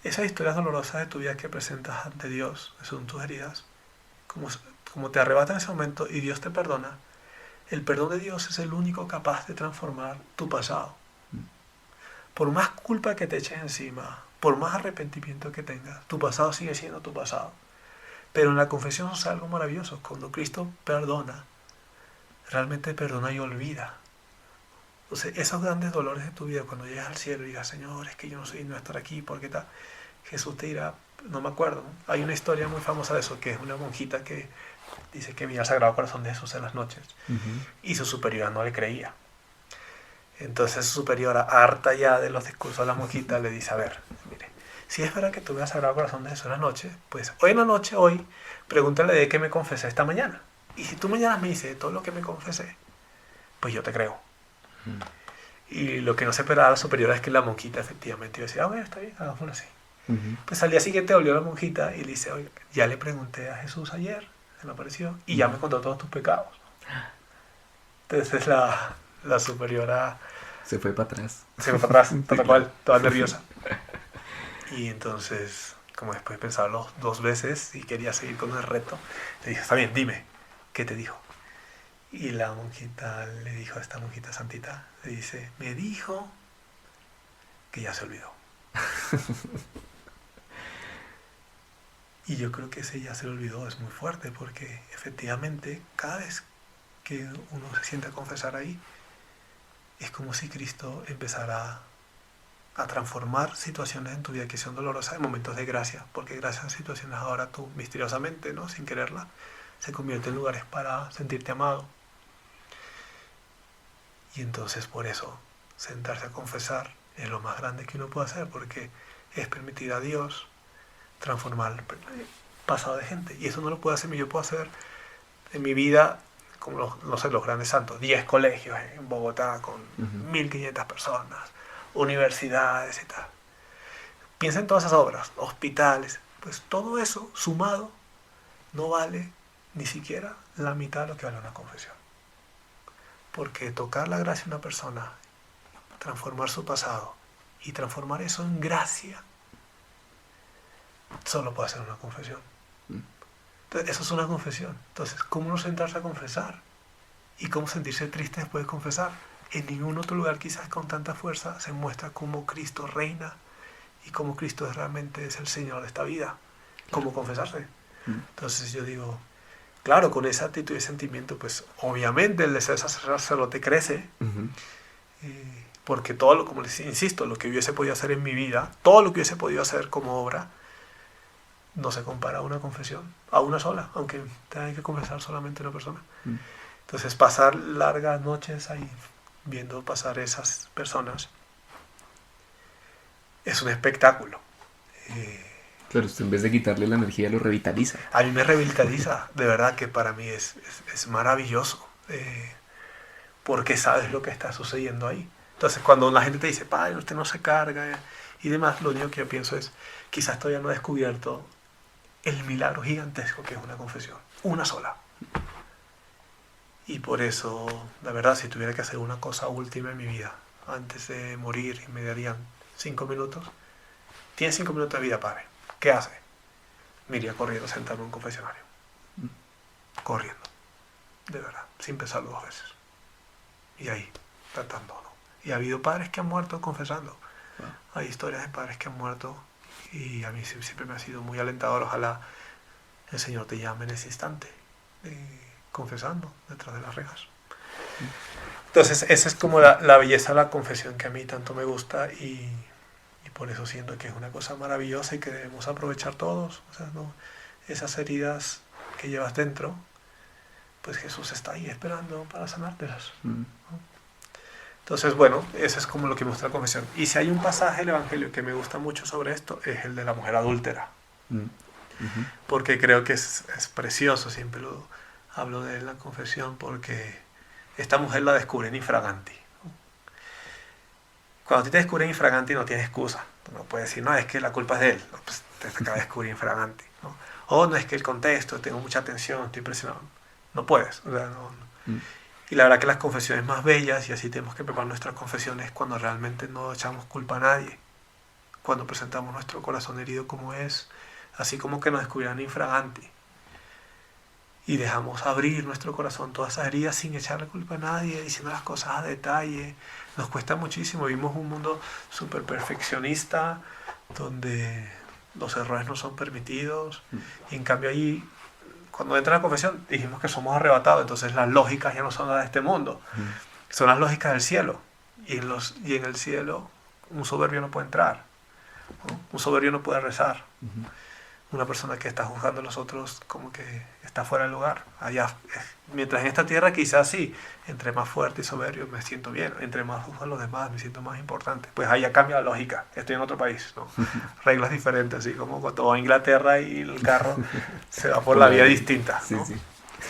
esas historias dolorosas de tu vida que presentas ante Dios, que son tus heridas, como te arrebatan en ese momento y Dios te perdona, el perdón de Dios es el único capaz de transformar tu pasado. Por más culpa que te eches encima, por más arrepentimiento que tengas, tu pasado sigue siendo tu pasado. Pero en la confesión es algo maravilloso. Cuando Cristo perdona, realmente perdona y olvida. Entonces, esos grandes dolores de tu vida, cuando llegas al cielo y digas, Señor, es que yo no soy digno de estar aquí, ¿por qué tal? Jesús te dirá, no me acuerdo, ¿no? Hay una historia muy famosa de eso, que es una monjita que dice que veía el Sagrado Corazón de Jesús en las noches, y su superiora no le creía. Entonces su superiora, harta ya de los discursos de la monjita, le dice, a ver, mire, si es verdad que tú veas el Sagrado Corazón de Jesús en las noches, pues hoy en la noche, pregúntale de qué me confesé esta mañana. Y si tú mañana me dices todo lo que me confesé, pues yo te creo. Y lo que no se esperaba la superiora es que la monjita efectivamente iba a decir, bueno, está bien, hagámoslo así. Pues al día siguiente volvió la monjita y le dice, oye, ya le pregunté a Jesús ayer, se me apareció, y ya me contó todos tus pecados. Entonces la superiora Se fue para atrás. se fue para atrás, tal cual, toda nerviosa. Y entonces, como después de pensarlo 2 veces y quería seguir con el reto, le dije, está bien, dime, ¿qué te dijo? Y la monjita le dijo a esta monjita santita, le dice, me dijo que ya se olvidó. Y yo creo que ese ya se le olvidó es muy fuerte, porque efectivamente cada vez que uno se siente a confesar ahí, es como si Cristo empezara a transformar situaciones en tu vida que son dolorosas en momentos de gracia, porque gracias a situaciones ahora tú misteriosamente, ¿no? Sin quererla, se convierte en lugares para sentirte amado. Y entonces por eso sentarse a confesar es lo más grande que uno puede hacer, porque es permitir a Dios transformar el pasado de gente. Y eso no lo puedo hacer, yo puedo hacer en mi vida, como los grandes santos, 10 colegios en Bogotá con 1500 personas, universidades y tal. Piensa en todas esas obras, hospitales, pues todo eso sumado no vale ni siquiera la mitad de lo que vale una confesión. Porque tocar la gracia de una persona, transformar su pasado y transformar eso en gracia, solo puede hacer una confesión. Entonces, eso es una confesión. Entonces, ¿cómo no sentarse a confesar? ¿Y cómo sentirse triste después de confesar? En ningún otro lugar quizás con tanta fuerza se muestra cómo Cristo reina y cómo Cristo realmente es el Señor de esta vida. ¿Cómo confesarse? Entonces yo digo, claro, con esa actitud y sentimiento, pues obviamente el deseo de sacerdote crece, porque todo como les insisto, lo que hubiese podido hacer en mi vida, todo lo que hubiese podido hacer como obra, no se compara a una confesión, a una sola, aunque tenga que confesar solamente una persona. Entonces pasar largas noches ahí viendo pasar esas personas es un espectáculo. Claro, usted en vez de quitarle la energía lo revitaliza. A mí me revitaliza, de verdad que para mí es maravilloso, porque sabes lo que está sucediendo ahí. Entonces cuando la gente te dice, padre, usted no se carga y demás, lo único que yo pienso es, quizás todavía no he descubierto el milagro gigantesco que es una confesión, una sola. Y por eso, la verdad, si tuviera que hacer una cosa última en mi vida, antes de morir y me darían 5 minutos, tienes 5 minutos de vida, padre, ¿qué hace? Me iría corriendo a sentarme en un confesionario. Corriendo, de verdad, sin pensarlo 2 veces. Y ahí, tratando, ¿no? Y ha habido padres que han muerto confesando. Hay historias de padres que han muerto y a mí siempre me ha sido muy alentador. Ojalá el Señor te llame en ese instante, confesando detrás de las rejas. Entonces, esa es como la belleza de la confesión que a mí tanto me gusta y por eso siento que es una cosa maravillosa y que debemos aprovechar todos. O sea, ¿no? Esas heridas que llevas dentro, pues Jesús está ahí esperando para sanártelas. Mm. Entonces, bueno, eso es como lo que muestra la confesión. Y si hay un pasaje del Evangelio que me gusta mucho sobre esto, es el de la mujer adúltera. Mm. Ujú. Porque creo que es precioso, siempre lo hablo de él en la confesión, porque esta mujer la descubre en infraganti. Cuando a ti te descubren infraganti no tienes excusa. No puedes decir, no, es que la culpa es de él. No, pues te acaba de descubrir infraganti, ¿no? O no, es que el contexto, tengo mucha atención, estoy presionado. No puedes. O sea, no. Mm. Y la verdad que las confesiones más bellas, y así tenemos que preparar nuestras confesiones cuando realmente no echamos culpa a nadie. Cuando presentamos nuestro corazón herido como es, así como que nos descubrirán infraganti. Y dejamos abrir nuestro corazón, todas esas heridas sin echarle culpa a nadie, diciendo las cosas a detalle. Nos cuesta muchísimo, vivimos un mundo súper perfeccionista, donde los errores no son permitidos. Y en cambio ahí, cuando entra en la confesión, dijimos que somos arrebatados, entonces las lógicas ya no son las de este mundo, son las lógicas del cielo. Y en el cielo un soberbio no puede entrar, ¿no? Un soberbio no puede rezar. Ujú. Una persona que está juzgando a los otros como que está fuera del lugar. Allá, mientras en esta tierra quizás sí, entre más fuerte y soberbio me siento bien, entre más juzgo a los demás me siento más importante. Pues allá cambia la lógica, estoy en otro país, ¿no? Reglas diferentes, así como cuando va a Inglaterra y el carro se va por la vía distinta, ¿no? Sí, sí.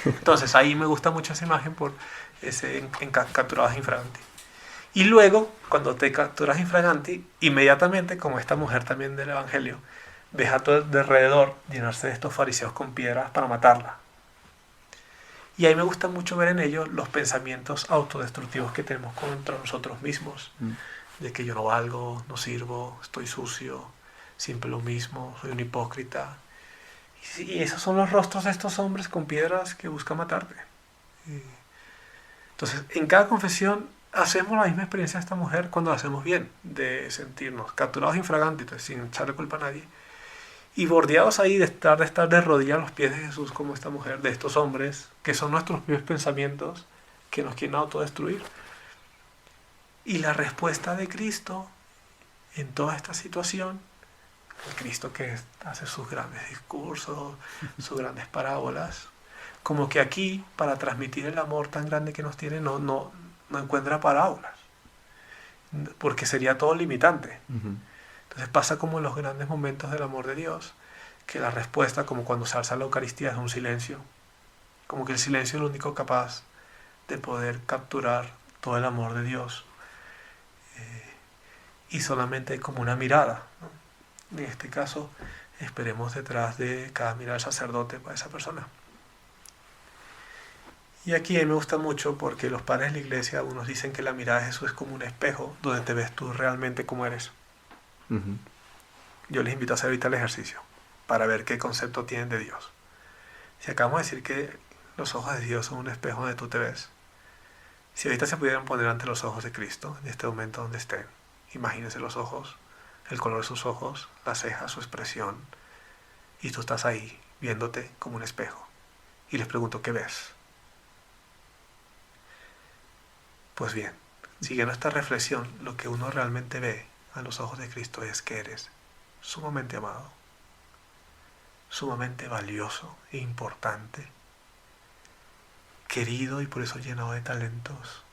Entonces ahí me gusta mucho esa imagen por ese capturados infraganti. Y luego, cuando te capturas infraganti, inmediatamente, como esta mujer también del Evangelio, ves a todo de alrededor llenarse de estos fariseos con piedras para matarla. Y ahí me gusta mucho ver en ellos los pensamientos autodestructivos que tenemos contra nosotros mismos. De que yo no valgo, no sirvo, estoy sucio, siempre lo mismo, soy un hipócrita. Y esos son los rostros de estos hombres con piedras que buscan matarte. Entonces, en cada confesión hacemos la misma experiencia de esta mujer cuando la hacemos bien, de sentirnos capturados infraganti, sin echarle culpa a nadie, y bordeados ahí de estar de rodillas a los pies de Jesús como esta mujer, de estos hombres, que son nuestros propios pensamientos, que nos quieren autodestruir. Y la respuesta de Cristo en toda esta situación, el Cristo que hace sus grandes discursos, sus grandes parábolas, como que aquí, para transmitir el amor tan grande que nos tiene, no encuentra parábolas, porque sería todo limitante. Ujú. Entonces pasa como en los grandes momentos del amor de Dios, que la respuesta, como cuando se alza la Eucaristía, es un silencio. Como que el silencio es lo único capaz de poder capturar todo el amor de Dios. Y solamente hay como una mirada, ¿no? En este caso, esperemos detrás de cada mirada del sacerdote para esa persona. Y aquí me gusta mucho porque los padres de la iglesia, algunos dicen que la mirada de Jesús es como un espejo donde te ves tú realmente como eres. Ujú. Yo les invito a hacer ahorita el ejercicio para ver qué concepto tienen de Dios. Si acabamos de decir que los ojos de Dios son un espejo donde tú te ves, si ahorita se pudieran poner ante los ojos de Cristo, en este momento donde estén, imagínense los ojos, el color de sus ojos, las cejas, su expresión, y tú estás ahí viéndote como un espejo. Y les pregunto, ¿qué ves? Pues bien, siguiendo esta reflexión, lo que uno realmente ve a los ojos de Cristo es que eres sumamente amado, sumamente valioso e importante, querido y por eso llenado de talentos.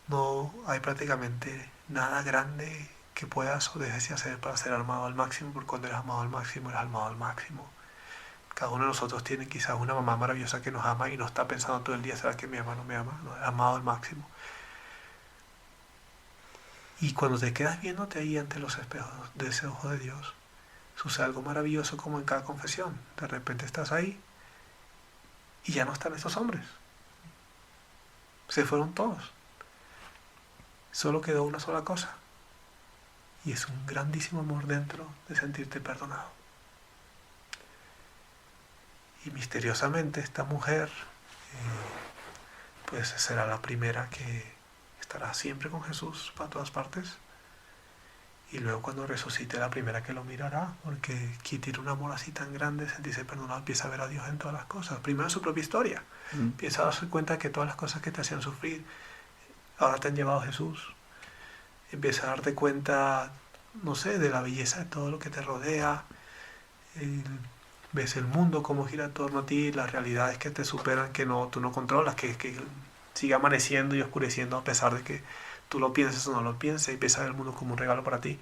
No hay prácticamente nada grande que puedas o dejes de hacer para ser amado al máximo, porque cuando eres amado al máximo, eres amado al máximo. Cada uno de nosotros tiene quizás una mamá maravillosa que nos ama y no está pensando todo el día, ¿será que me ama o no me ama? No, es amado al máximo. Y cuando te quedas viéndote ahí ante los espejos de ese ojo de Dios, sucede algo maravilloso como en cada confesión. De repente estás ahí y ya no están estos hombres. Se fueron todos. Solo quedó una sola cosa. Y es un grandísimo amor dentro de sentirte perdonado. Y misteriosamente esta mujer pues será la primera que estará siempre con Jesús para todas partes. Y luego cuando resucite, la primera que lo mirará, porque quien tiene un amor así tan grande, sentirse perdonado, empieza a ver a Dios en todas las cosas. Primero en su propia historia. Empieza a darse cuenta que todas las cosas que te hacían sufrir, ahora te han llevado a Jesús. Empieza a darte cuenta, no sé, de la belleza de todo lo que te rodea. Ves el mundo, cómo gira en torno a ti, las realidades que te superan, que tú no controlas, que sigue amaneciendo y oscureciendo a pesar de que tú lo pienses o no lo pienses, y empieza a ver el mundo como un regalo para ti.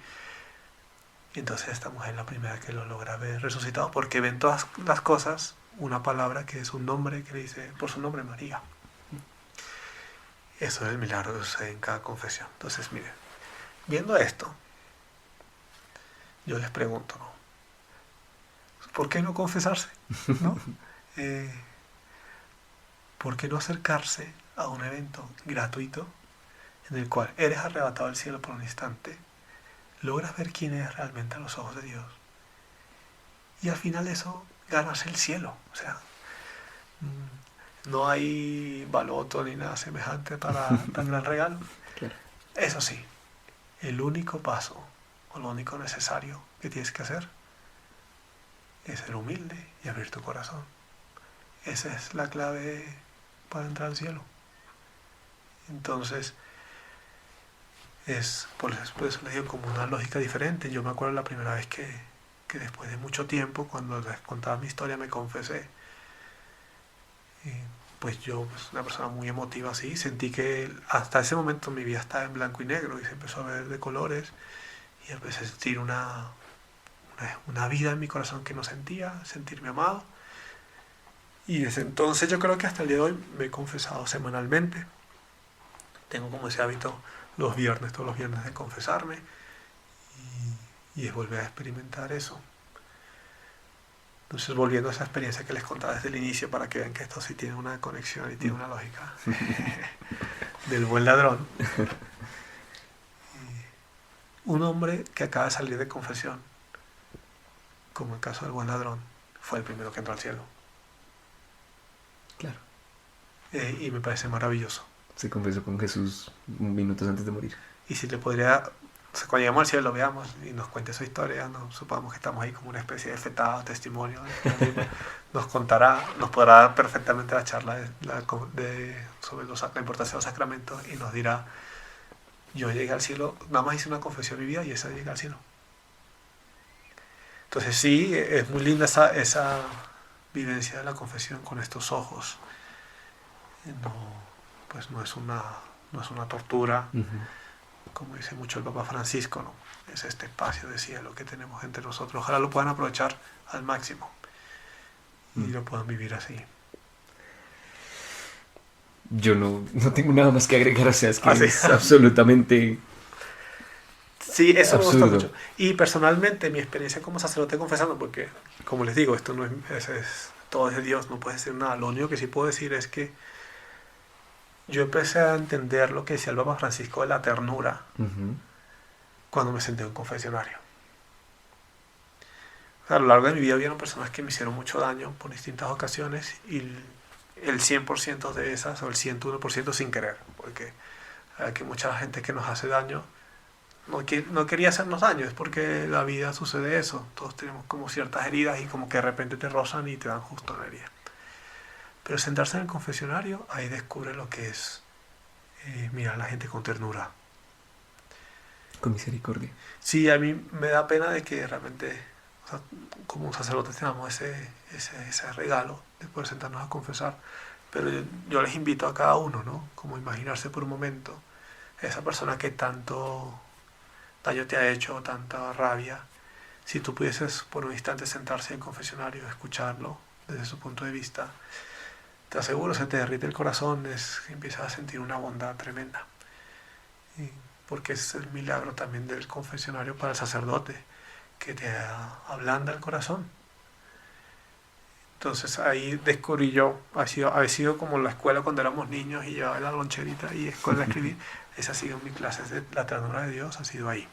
Y entonces esta mujer es la primera que lo logra ver resucitado, porque ven todas las cosas, una palabra que es un nombre, que le dice por su nombre María. Eso es el milagro que sucede en cada confesión. Entonces, miren, viendo esto, yo les pregunto, ¿no? ¿Por qué no confesarse? ¿No? ¿Por qué no acercarse a un evento gratuito en el cual eres arrebatado al cielo por un instante, logras ver quién eres realmente a los ojos de Dios, y al final eso ganas el cielo? O sea, no hay baloto ni nada semejante para tan gran regalo. Claro. Eso sí, el único paso o lo único necesario que tienes que hacer es ser humilde y abrir tu corazón. Esa es la clave para entrar al cielo. Entonces, por eso les digo, como una lógica diferente. Yo me acuerdo la primera vez que después de mucho tiempo, cuando les contaba mi historia, me confesé. Y pues yo, pues, una persona muy emotiva así, sentí que hasta ese momento mi vida estaba en blanco y negro y se empezó a ver de colores, y empecé a sentir una vida en mi corazón que no sentía, sentirme amado. Y desde entonces yo creo que hasta el día de hoy me he confesado semanalmente. Tengo como ese hábito todos los viernes de confesarme, y es volver a experimentar eso. Entonces, volviendo a esa experiencia que les contaba desde el inicio, para que vean que esto sí tiene una conexión y tiene una lógica del buen ladrón. Un hombre que acaba de salir de confesión, como el caso del buen ladrón, fue el primero que entró al cielo. Claro. Y me parece maravilloso. Se confesó con Jesús minutos antes de morir. Y si le podría, o sea, cuando lleguemos al cielo lo veamos y nos cuente su historia, no supongamos que estamos ahí como una especie de fetado, testimonio, nos contará, nos podrá dar perfectamente la charla sobre la importancia de los sacramentos, y nos dirá: yo llegué al cielo, nada más hice una confesión en mi vida y esa llegué al cielo. Entonces sí, es muy linda esa vivencia de la confesión con estos ojos. Pues no es una tortura, como dice mucho el Papa Francisco, ¿no? Es este espacio de cielo que tenemos entre nosotros. Ojalá lo puedan aprovechar al máximo y lo puedan vivir así. Yo no tengo nada más que agregar, o sea, es que es absolutamente... Sí, eso absurdo. me gusta mucho. Y personalmente, mi experiencia como sacerdote confesando, porque, como les digo, esto no es todo es de Dios, no puede decir nada. Lo único que sí puedo decir es que yo empecé a entender lo que decía el Papa Francisco de la ternura cuando me senté en un confesionario. O sea, a lo largo de mi vida hubieron personas que me hicieron mucho daño por distintas ocasiones, y el 100% de esas, o el 101% sin querer, porque hay que mucha gente que nos hace daño no quería hacernos daño, es porque la vida sucede eso. Todos tenemos como ciertas heridas y como que de repente te rozan y te dan justo una herida. Pero sentarse en el confesionario, ahí descubre lo que es mirar a la gente con ternura. Con misericordia. Sí, a mí me da pena de que realmente, o sea, como un sacerdote tengamos ese regalo de poder sentarnos a confesar. Pero yo les invito a cada uno, ¿no? Como imaginarse por un momento esa persona que tanto daño te ha hecho, tanta rabia. Si tú pudieses por un instante sentarse en el confesionario, escucharlo desde su punto de vista, te aseguro, se te derrite el corazón, empiezas a sentir una bondad tremenda. Porque es el milagro también del confesionario para el sacerdote, que te ablanda el corazón. Entonces ahí descubrí yo, ha sido como la escuela cuando éramos niños y llevaba la loncherita y escuela de escribir. Esa ha sido mi clase de la ternura de Dios, ha sido ahí.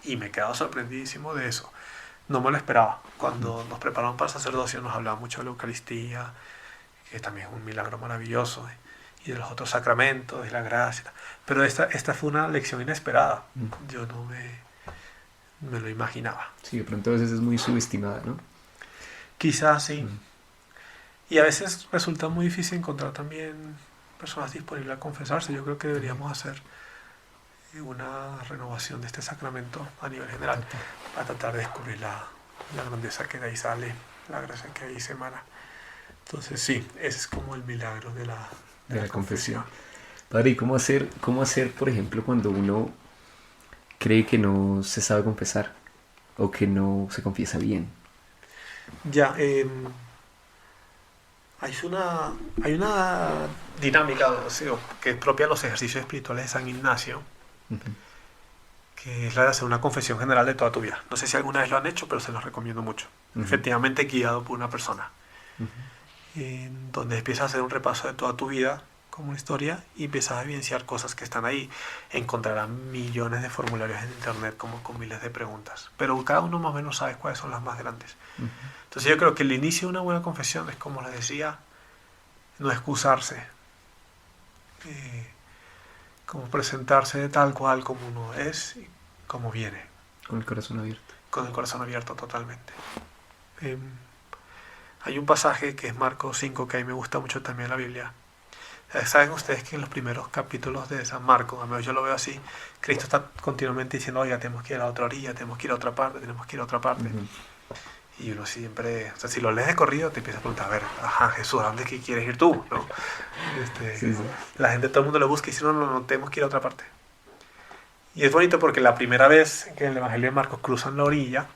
Y me he quedado sorprendidísimo de eso. No me lo esperaba. Cuando nos preparamos para el sacerdocio nos hablaba mucho de la Eucaristía, que también es un milagro maravilloso, y de los otros sacramentos, de la gracia. Pero esta fue una lección inesperada. Yo no me me lo imaginaba. Sí, de pronto a veces es muy subestimada, ¿no? Quizás sí. Mm. Y a veces resulta muy difícil encontrar también personas disponibles a confesarse. Yo creo que deberíamos hacer una renovación de este sacramento a nivel general para tratar de descubrir la grandeza que de ahí sale, la gracia que ahí se emana. Entonces sí, ese es como el milagro de la confesión. Padre, ¿y cómo hacer, por ejemplo, cuando uno cree que no se sabe confesar o que no se confiesa bien? Ya, hay una dinámica, o sea, que es propia de los ejercicios espirituales de San Ignacio, Ujú. que es la de hacer una confesión general de toda tu vida. No sé si alguna vez lo han hecho, pero se los recomiendo mucho. Ujú. Efectivamente guiado por una persona, Ujú. en donde empiezas a hacer un repaso de toda tu vida como una historia y empiezas a evidenciar cosas que están ahí. Encontrarás millones de formularios en internet como con miles de preguntas, pero cada uno más o menos sabe cuáles son las más grandes. Ujú. Entonces yo creo que el inicio de una buena confesión es, como les decía, no excusarse, como presentarse tal cual como uno es y como viene, Con el corazón abierto. con el corazón abierto totalmente. Hay un pasaje que es Marcos 5 que a mí me gusta mucho también en la Biblia. Saben ustedes que en los primeros capítulos de San Marcos, a menos yo lo veo así, Cristo está continuamente diciendo, oiga, tenemos que ir a la otra orilla, tenemos que ir a otra parte, tenemos que ir a otra parte. Ujú. Y uno siempre, o sea, si lo lees de corrido, te empiezas a preguntar, a ver, ajá, Jesús, ¿a dónde es que quieres ir tú? ¿No? Sí, sí. La gente, todo el mundo lo busca y dice, no, tenemos que ir a otra parte. Y es bonito porque la primera vez que en el Evangelio de Marcos cruzan la orilla,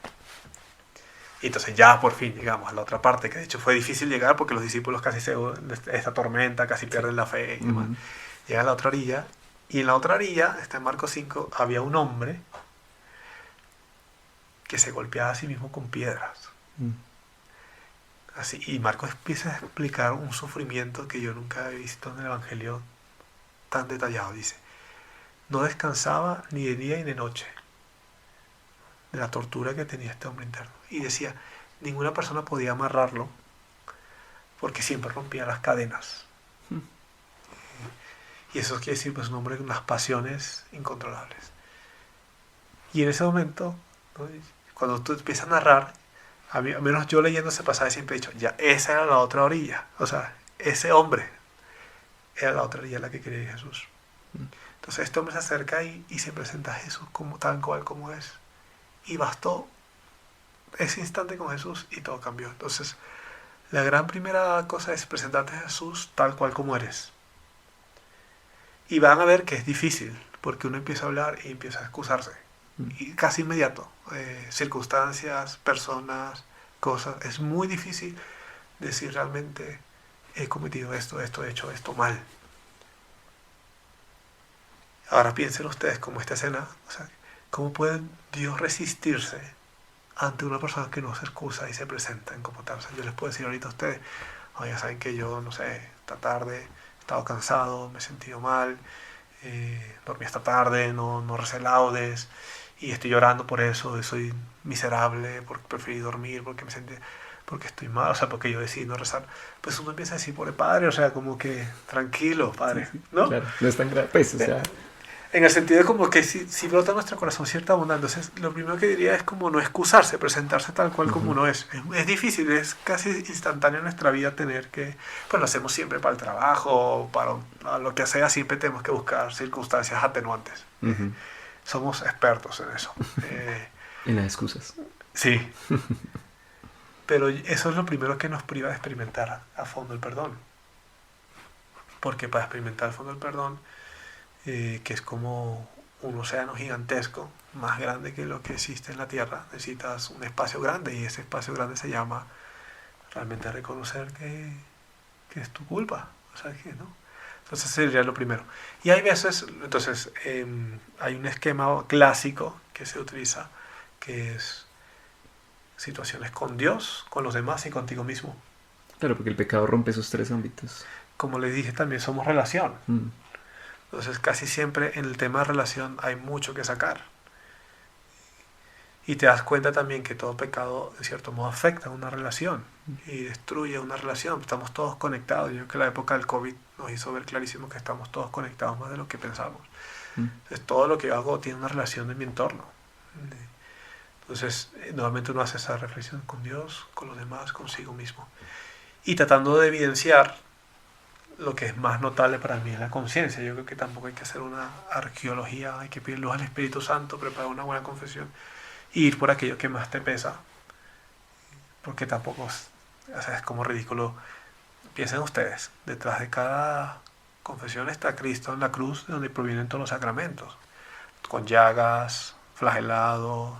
y entonces ya por fin llegamos a la otra parte, que de hecho fue difícil llegar porque los discípulos casi esta tormenta, casi pierden la fe y demás. Ujú. Llegan a la otra orilla, y en la otra orilla, está en Marcos 5, había un hombre que se golpeaba a sí mismo con piedras. Mm. Así, y Marcos empieza a explicar un sufrimiento que yo nunca he visto en el Evangelio tan detallado. Dice, no descansaba ni de día ni de noche de la tortura que tenía este hombre interno. Y decía, ninguna persona podía amarrarlo porque siempre rompía las cadenas. Mm. Y eso quiere decir, pues, un hombre con unas pasiones incontrolables. Y en ese momento, ¿no?, cuando tú empiezas a narrar, al menos yo leyendo ese pasaje siempre he dicho, ya, esa era la otra orilla. O sea, ese hombre era la otra orilla a la que quería ir Jesús. Entonces este hombre se acerca y se presenta a Jesús como tal cual como es. Y bastó ese instante con Jesús y todo cambió. Entonces, la gran primera cosa es presentarte a Jesús tal cual como eres. Y van a ver que es difícil, porque uno empieza a hablar y empieza a excusarse. Y casi inmediato. Circunstancias, personas, cosas. Es muy difícil decir realmente he cometido esto, he hecho esto mal. Ahora piensen ustedes como esta escena, o sea, ¿cómo puede Dios resistirse ante una persona que no se excusa y se presenta en como tal? O sea, yo les puedo decir ahorita a ustedes, oye, saben que yo, no sé, esta tarde he estado cansado, me he sentido mal, dormí esta tarde, no recé laudes y estoy llorando por eso, soy miserable porque preferí dormir, porque estoy mal, o sea, porque yo decidí no rezar. Pues uno empieza a decir, pobre padre, o sea, como que tranquilo, padre, Sí, sí, ¿no? claro, no es tan grave, pues, o sea, En el sentido de como que si brota en nuestro corazón cierta bondad, entonces lo primero que diría es como no excusarse, presentarse tal cual como uno es. Es difícil, es casi instantáneo en nuestra vida tener que, pues lo hacemos siempre para el trabajo, para lo que sea, siempre tenemos que buscar circunstancias atenuantes. ujú, Somos expertos en eso. en las excusas. Sí. Pero eso es lo primero que nos priva de experimentar a fondo el perdón. Porque para experimentar a fondo el perdón, que es como un océano gigantesco, más grande que lo que existe en la Tierra, necesitas un espacio grande y ese espacio grande se llama realmente reconocer que es tu culpa. O sea, que no. Entonces sería lo primero. Y hay veces, entonces, hay un esquema clásico que se utiliza, que es situaciones con Dios, con los demás y contigo mismo. Claro, porque el pecado rompe esos tres ámbitos. Como les dije, también somos relación. Mm. Entonces casi siempre en el tema de relación hay mucho que sacar. Y te das cuenta también que todo pecado en cierto modo afecta a una relación y destruye una relación. Estamos todos conectados. Yo creo que la época del COVID nos hizo ver clarísimo que estamos todos conectados más de lo que pensamos. Entonces todo lo que yo hago tiene una relación en mi entorno. Entonces, nuevamente uno hace esa reflexión con Dios, con los demás, consigo mismo. Y tratando de evidenciar lo que es más notable para mí es la conciencia. Yo creo que tampoco hay que hacer una arqueología, hay que pedir luz al Espíritu Santo, preparar una buena confesión y ir por aquello que más te pesa. Porque tampoco o sea, es como ridículo. Piensen ustedes, detrás de cada confesión está Cristo en la cruz, de donde provienen todos los sacramentos, con llagas, flagelado,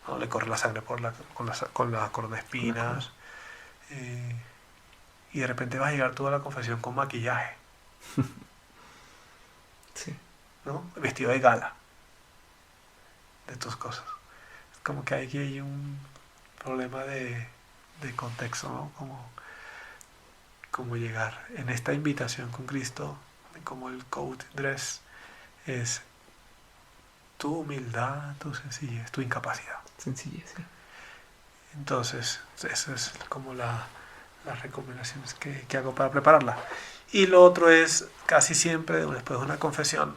¿no? Le corre la sangre con la corona de espinas, y de repente vas a llegar toda la confesión con maquillaje, Sí. ¿no? Vestido de gala, de tus cosas. Como que hay un problema de contexto, ¿no? Como llegar en esta invitación con Cristo, como el code dress es tu humildad, tu sencillez, tu incapacidad. Sencillez, sí. Entonces, esa es como las recomendaciones que hago para prepararla. Y lo otro es, casi siempre, después de una confesión,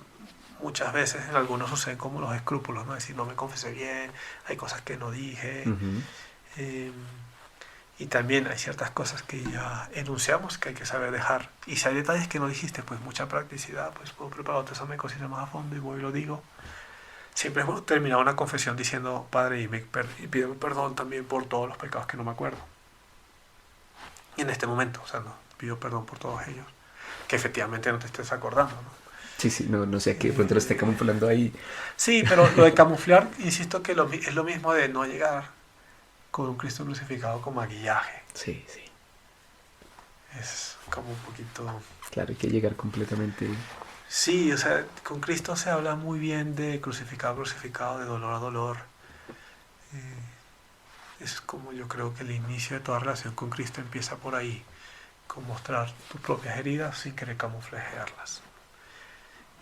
muchas veces en algunos suceden como los escrúpulos, ¿no? Es decir, no me confesé bien, hay cosas que no dije. Y también hay ciertas cosas que ya enunciamos que hay que saber dejar. Y si hay detalles que no dijiste, pues mucha practicidad, pues puedo preparar otro examen de cocina más a fondo y voy y lo digo. Siempre hemos terminado una confesión diciendo, Padre, y pido perdón también por todos los pecados que no me acuerdo. Y en este momento, o sea, no, pido perdón por todos ellos, que efectivamente no te estés acordando, ¿no? Sí, no sé, que de pronto lo esté camuflando ahí. Sí, pero lo de camuflar, insisto que es lo mismo de no llegar con un Cristo crucificado con maquillaje. Sí. Es como un poquito... Claro, hay que llegar completamente... Sí, o sea, con Cristo se habla muy bien de crucificado, de dolor a dolor. Es como yo creo que el inicio de toda relación con Cristo empieza por ahí, con mostrar tus propias heridas sin querer camuflajearlas.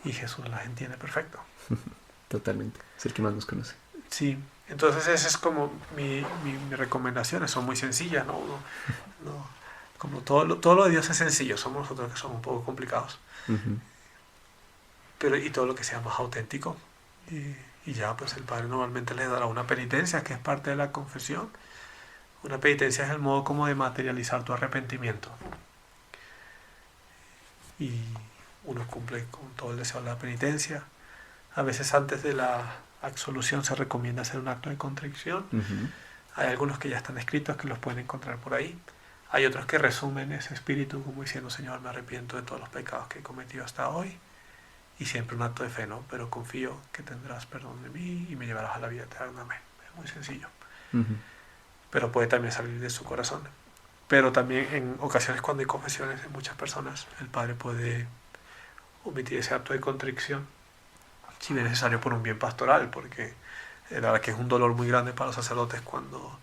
Y Jesús las entiende perfecto. Totalmente, es el que más nos conoce. Sí, entonces esa es como mis recomendaciones, son muy sencillas, ¿no? Como todo lo de Dios es sencillo, somos nosotros que somos un poco complicados. Pero y todo lo que sea más auténtico. Y ya pues el Padre normalmente les dará una penitencia que es parte de la confesión. Una penitencia es el modo como de materializar tu arrepentimiento. Y uno cumple con todo el deseo de la penitencia. A veces antes de la absolución se recomienda hacer un acto de contrición. Hay algunos que ya están escritos que los pueden encontrar por ahí. Hay otros que resumen ese espíritu como diciendo, Señor, me arrepiento de todos los pecados que he cometido hasta hoy. Y siempre un acto de fe, ¿no? Pero confío que tendrás perdón de mí y me llevarás a la vida eterna. Es muy sencillo. Pero puede también salir de su corazón. Pero también en ocasiones cuando hay confesiones de muchas personas, el Padre puede omitir ese acto de contrición, si es necesario por un bien pastoral, porque la verdad que es un dolor muy grande para los sacerdotes cuando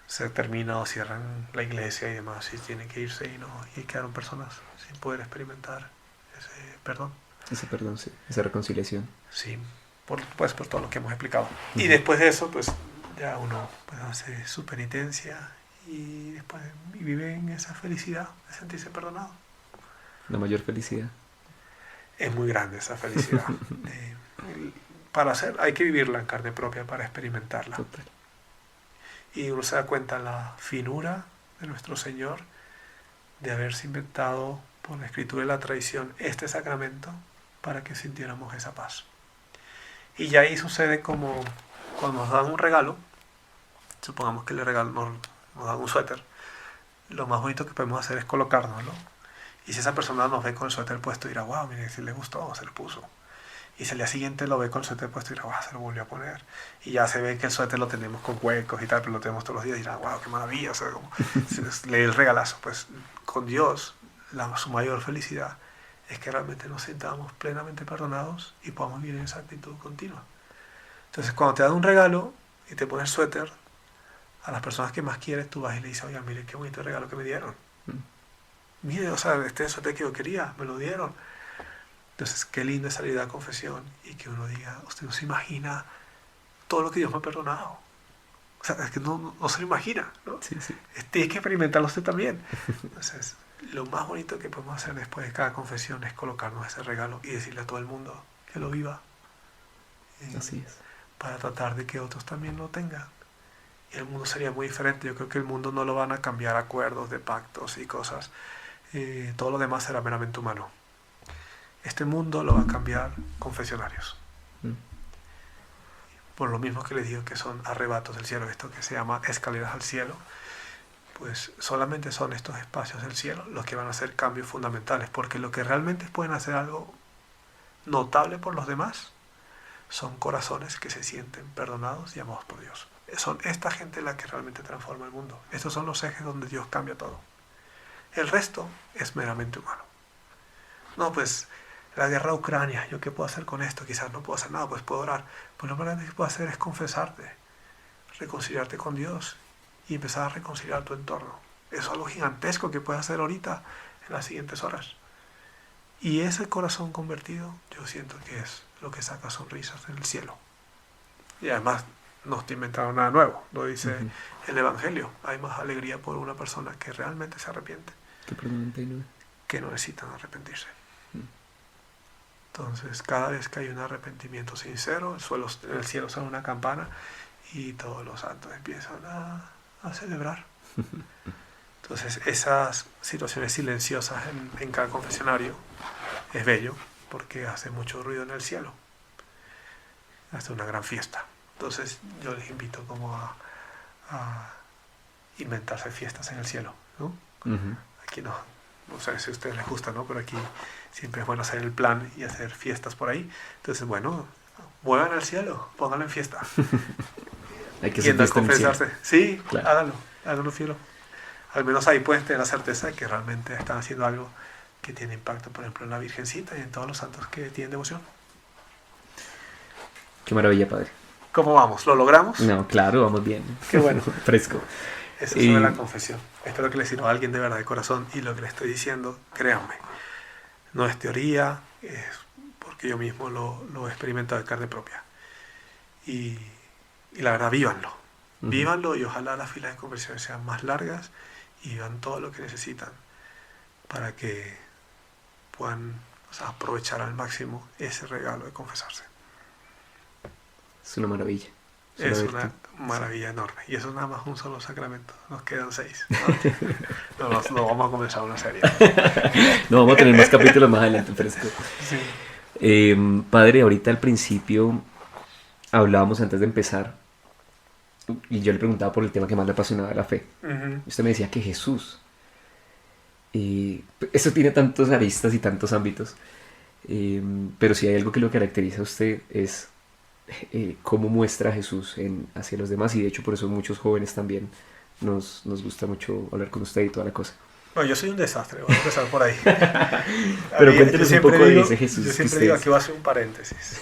se termina o cierran la iglesia y demás, y tienen que irse y quedaron personas sin poder experimentar ese perdón. Ese perdón, sí, esa reconciliación. Sí, por todo lo que hemos explicado. Y después de eso, pues ya uno pues, hace su penitencia y después vive en esa felicidad de sentirse perdonado. La mayor felicidad. Es muy grande esa felicidad. Hay que vivirla en carne propia para experimentarla. Total. Y uno se da cuenta la finura de nuestro Señor de haberse inventado por la escritura y la tradición este sacramento para que sintiéramos esa paz. Y ya ahí sucede como cuando nos dan un regalo, supongamos que nos dan un suéter, lo más bonito que podemos hacer es colocárnoslo. Y si esa persona nos ve con el suéter puesto, dirá, wow, mire, si le gustó, se lo puso. Y si al día siguiente lo ve con el suéter puesto, dirá, wow, se lo volvió a poner. Y ya se ve que el suéter lo tenemos con huecos y tal, pero lo tenemos todos los días, y dirá, wow, qué maravilla. O sea, como, lee el regalazo. Pues con Dios, su mayor felicidad es que realmente nos sintamos plenamente perdonados y podamos vivir en esa actitud continua. Entonces, cuando te dan un regalo y te pones suéter, a las personas que más quieres, tú vas y le dices, oye, mire, qué bonito regalo que me dieron. Mire, o sea, este suéter que yo quería, me lo dieron. Entonces, qué lindo es salir de la confesión y que uno diga, usted no se imagina todo lo que Dios me ha perdonado. O sea, es que no se lo imagina, ¿no? Sí. Tiene que experimentarlo usted también. Entonces, lo más bonito que podemos hacer después de cada confesión es colocarnos ese regalo y decirle a todo el mundo que lo viva. Así es. para tratar de que otros también lo tengan. Y el mundo sería muy diferente. Yo creo que el mundo no lo van a cambiar acuerdos de pactos y cosas. Todo lo demás será meramente humano. Este mundo lo va a cambiar confesionarios. Por lo mismo que les digo que son arrebatos del cielo, esto que se llama escaleras al cielo, pues solamente son estos espacios del cielo los que van a hacer cambios fundamentales, porque lo que realmente pueden hacer algo notable por los demás son corazones que se sienten perdonados y amados por Dios. Son esta gente la que realmente transforma el mundo. Estos son los ejes donde Dios cambia todo. El resto es meramente humano. No, pues la guerra a Ucrania, ¿yo qué puedo hacer con esto? Quizás no puedo hacer nada, pues puedo orar. Pues lo más grande que puedo hacer es confesarte, reconciliarte con Dios y empezar a reconciliar tu entorno. Eso es algo gigantesco que puedes hacer ahorita, en las siguientes horas. Y ese corazón convertido, yo siento que es lo que saca sonrisas en el cielo. Y además, no estoy inventando nada nuevo, lo dice el Evangelio. Hay más alegría por una persona que realmente se arrepiente que no necesitan arrepentirse. Entonces, cada vez que hay un arrepentimiento sincero, en el cielo suena una campana y todos los santos empiezan a celebrar. Entonces, esas situaciones silenciosas en cada confesionario es bello porque hace mucho ruido en el cielo. Hace una gran fiesta. Entonces, yo les invito como a inventarse fiestas en el cielo, ¿no? Aquí no sé si a ustedes les gusta, ¿no? Pero aquí siempre es bueno hacer el plan y hacer fiestas por ahí. Entonces, bueno, muevan al cielo, pónganlo en fiesta. Hay que hacer confesarse. Sí, claro. háganlo fielo. Al menos ahí pueden tener la certeza de que realmente están haciendo algo que tiene impacto, por ejemplo, en la Virgencita y en todos los santos que tienen devoción. Qué maravilla, padre. ¿Cómo vamos? ¿Lo logramos? No, claro, vamos bien. Qué bueno. Fresco. Eso es sobre la confesión. Espero que le sirva a alguien de verdad de corazón. Y lo que le estoy diciendo, créanme, no es teoría, es porque yo mismo lo he experimentado de carne propia. Y la verdad, vívanlo. Vívanlo y ojalá las filas de conversión sean más largas y vivan todo lo que necesitan para que puedan aprovechar al máximo ese regalo de confesarse. Es una maravilla. Es una maravilla enorme. Y eso es nada más un solo sacramento. Nos quedan 6. No vamos a comenzar una serie. No, vamos a tener más capítulos más adelante, fresco. Sí. Padre, ahorita al principio hablábamos antes de empezar y yo le preguntaba por el tema que más le apasionaba de la fe. Usted me decía que Jesús. Y eso tiene tantos aristas y tantos ámbitos. Pero si hay algo que lo caracteriza a usted es cómo muestra a Jesús hacia los demás, y de hecho por eso muchos jóvenes también nos gusta mucho hablar con usted y toda la cosa. Bueno, yo soy un desastre, voy a empezar por ahí. Pero cuéntenos un poco de ese Jesús. Yo siempre digo, aquí voy a hacer un paréntesis.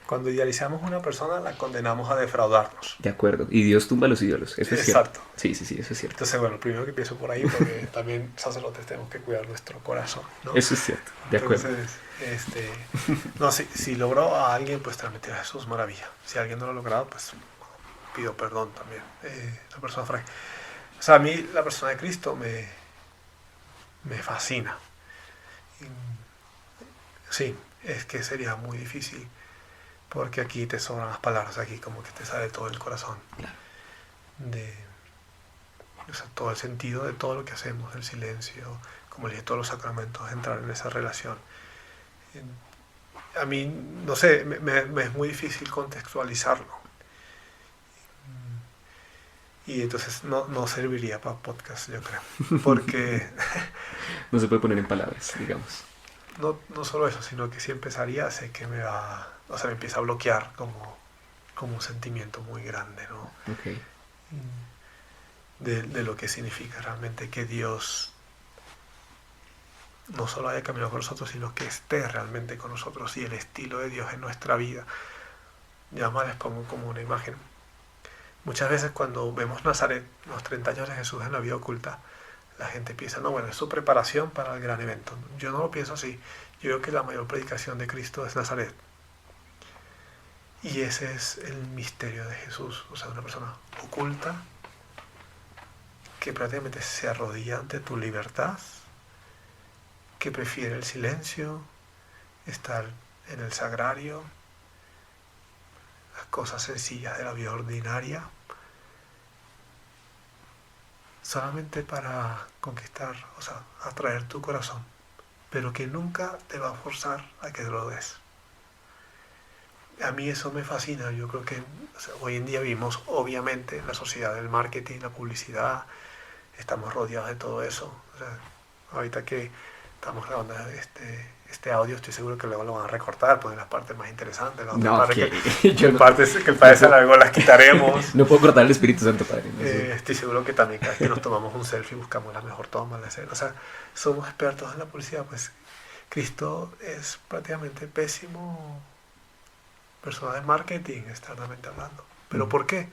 Cuando idealizamos a una persona, la condenamos a defraudarnos. De acuerdo, y Dios tumba a los ídolos, eso es cierto. Exacto. Sí, eso es cierto. Entonces, bueno, primero que empiezo por ahí, porque también sacerdotes tenemos que cuidar nuestro corazón, ¿no? Eso es cierto, de acuerdo. Entonces, no, si logró a alguien, pues transmitir a Jesús, maravilla. Si alguien no lo ha logrado, pues pido perdón también. La persona frágil. O sea, a mí la persona de Cristo me fascina. Sí, es que sería muy difícil, porque aquí te sobran las palabras, aquí como que te sale todo el corazón. Claro. Todo el sentido de todo lo que hacemos, el silencio, como le dije, todos los sacramentos, entrar en esa relación. A mí, no sé, me es muy difícil contextualizarlo. Y entonces no serviría para podcast, yo creo. Porque no se puede poner en palabras, digamos. No solo eso, sino que si empezaría, sé que me empieza a bloquear como un sentimiento muy grande, ¿no? Okay. De lo que significa realmente que Dios no solo haya caminado con nosotros, sino que esté realmente con nosotros, y el estilo de Dios en nuestra vida. Ya más les pongo como una imagen. Muchas veces cuando vemos Nazaret, los 30 años de Jesús en la vida oculta, la gente piensa, no, bueno, es su preparación para el gran evento. Yo no lo pienso así. Yo creo que la mayor predicación de Cristo es Nazaret. Y ese es el misterio de Jesús. O sea, una persona oculta que prácticamente se arrodilla ante tu libertad, que prefiere el silencio, estar en el sagrario, las cosas sencillas de la vida ordinaria, solamente para conquistar, o sea, atraer tu corazón, pero que nunca te va a forzar a que lo des. A mí eso me fascina. Yo creo que, o sea, hoy en día vivimos obviamente en la sociedad del marketing, la publicidad, estamos rodeados de todo eso. O sea, ahorita que estamos grabando este audio, estoy seguro que luego lo van a recortar, poner las partes más interesantes, las No, partes que yo no, partes que el Padre se alargó las quitaremos. no puedo cortar el Espíritu Santo, Padre. No sé. Estoy seguro que también cada vez que nos tomamos un selfie buscamos la mejor toma, la escena. O sea, somos expertos en la publicidad. Pues Cristo es prácticamente pésimo persona de marketing, externamente hablando. ¿Pero por qué?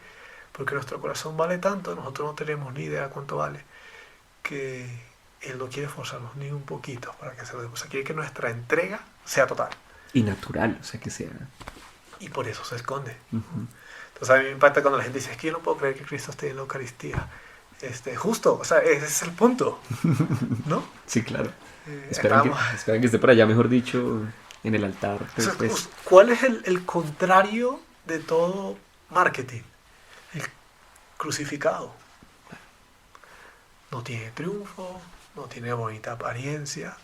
Porque nuestro corazón vale tanto, nosotros no tenemos ni idea cuánto vale, que Él no quiere forzarnos ni un poquito para que se lo demos. O sea, quiere que nuestra entrega sea total. Y natural, o sea, que sea. Y por eso se esconde. Ujú. Entonces a mí me impacta cuando la gente dice, es que yo no puedo creer que Cristo esté en la Eucaristía. Justo, o sea, ese es el punto, ¿no? Sí, claro. Esperan que esté por allá, mejor dicho, en el altar. O sea, Pues, ¿cuál es el contrario de todo marketing? El crucificado. No tiene triunfo, no tiene bonita apariencia,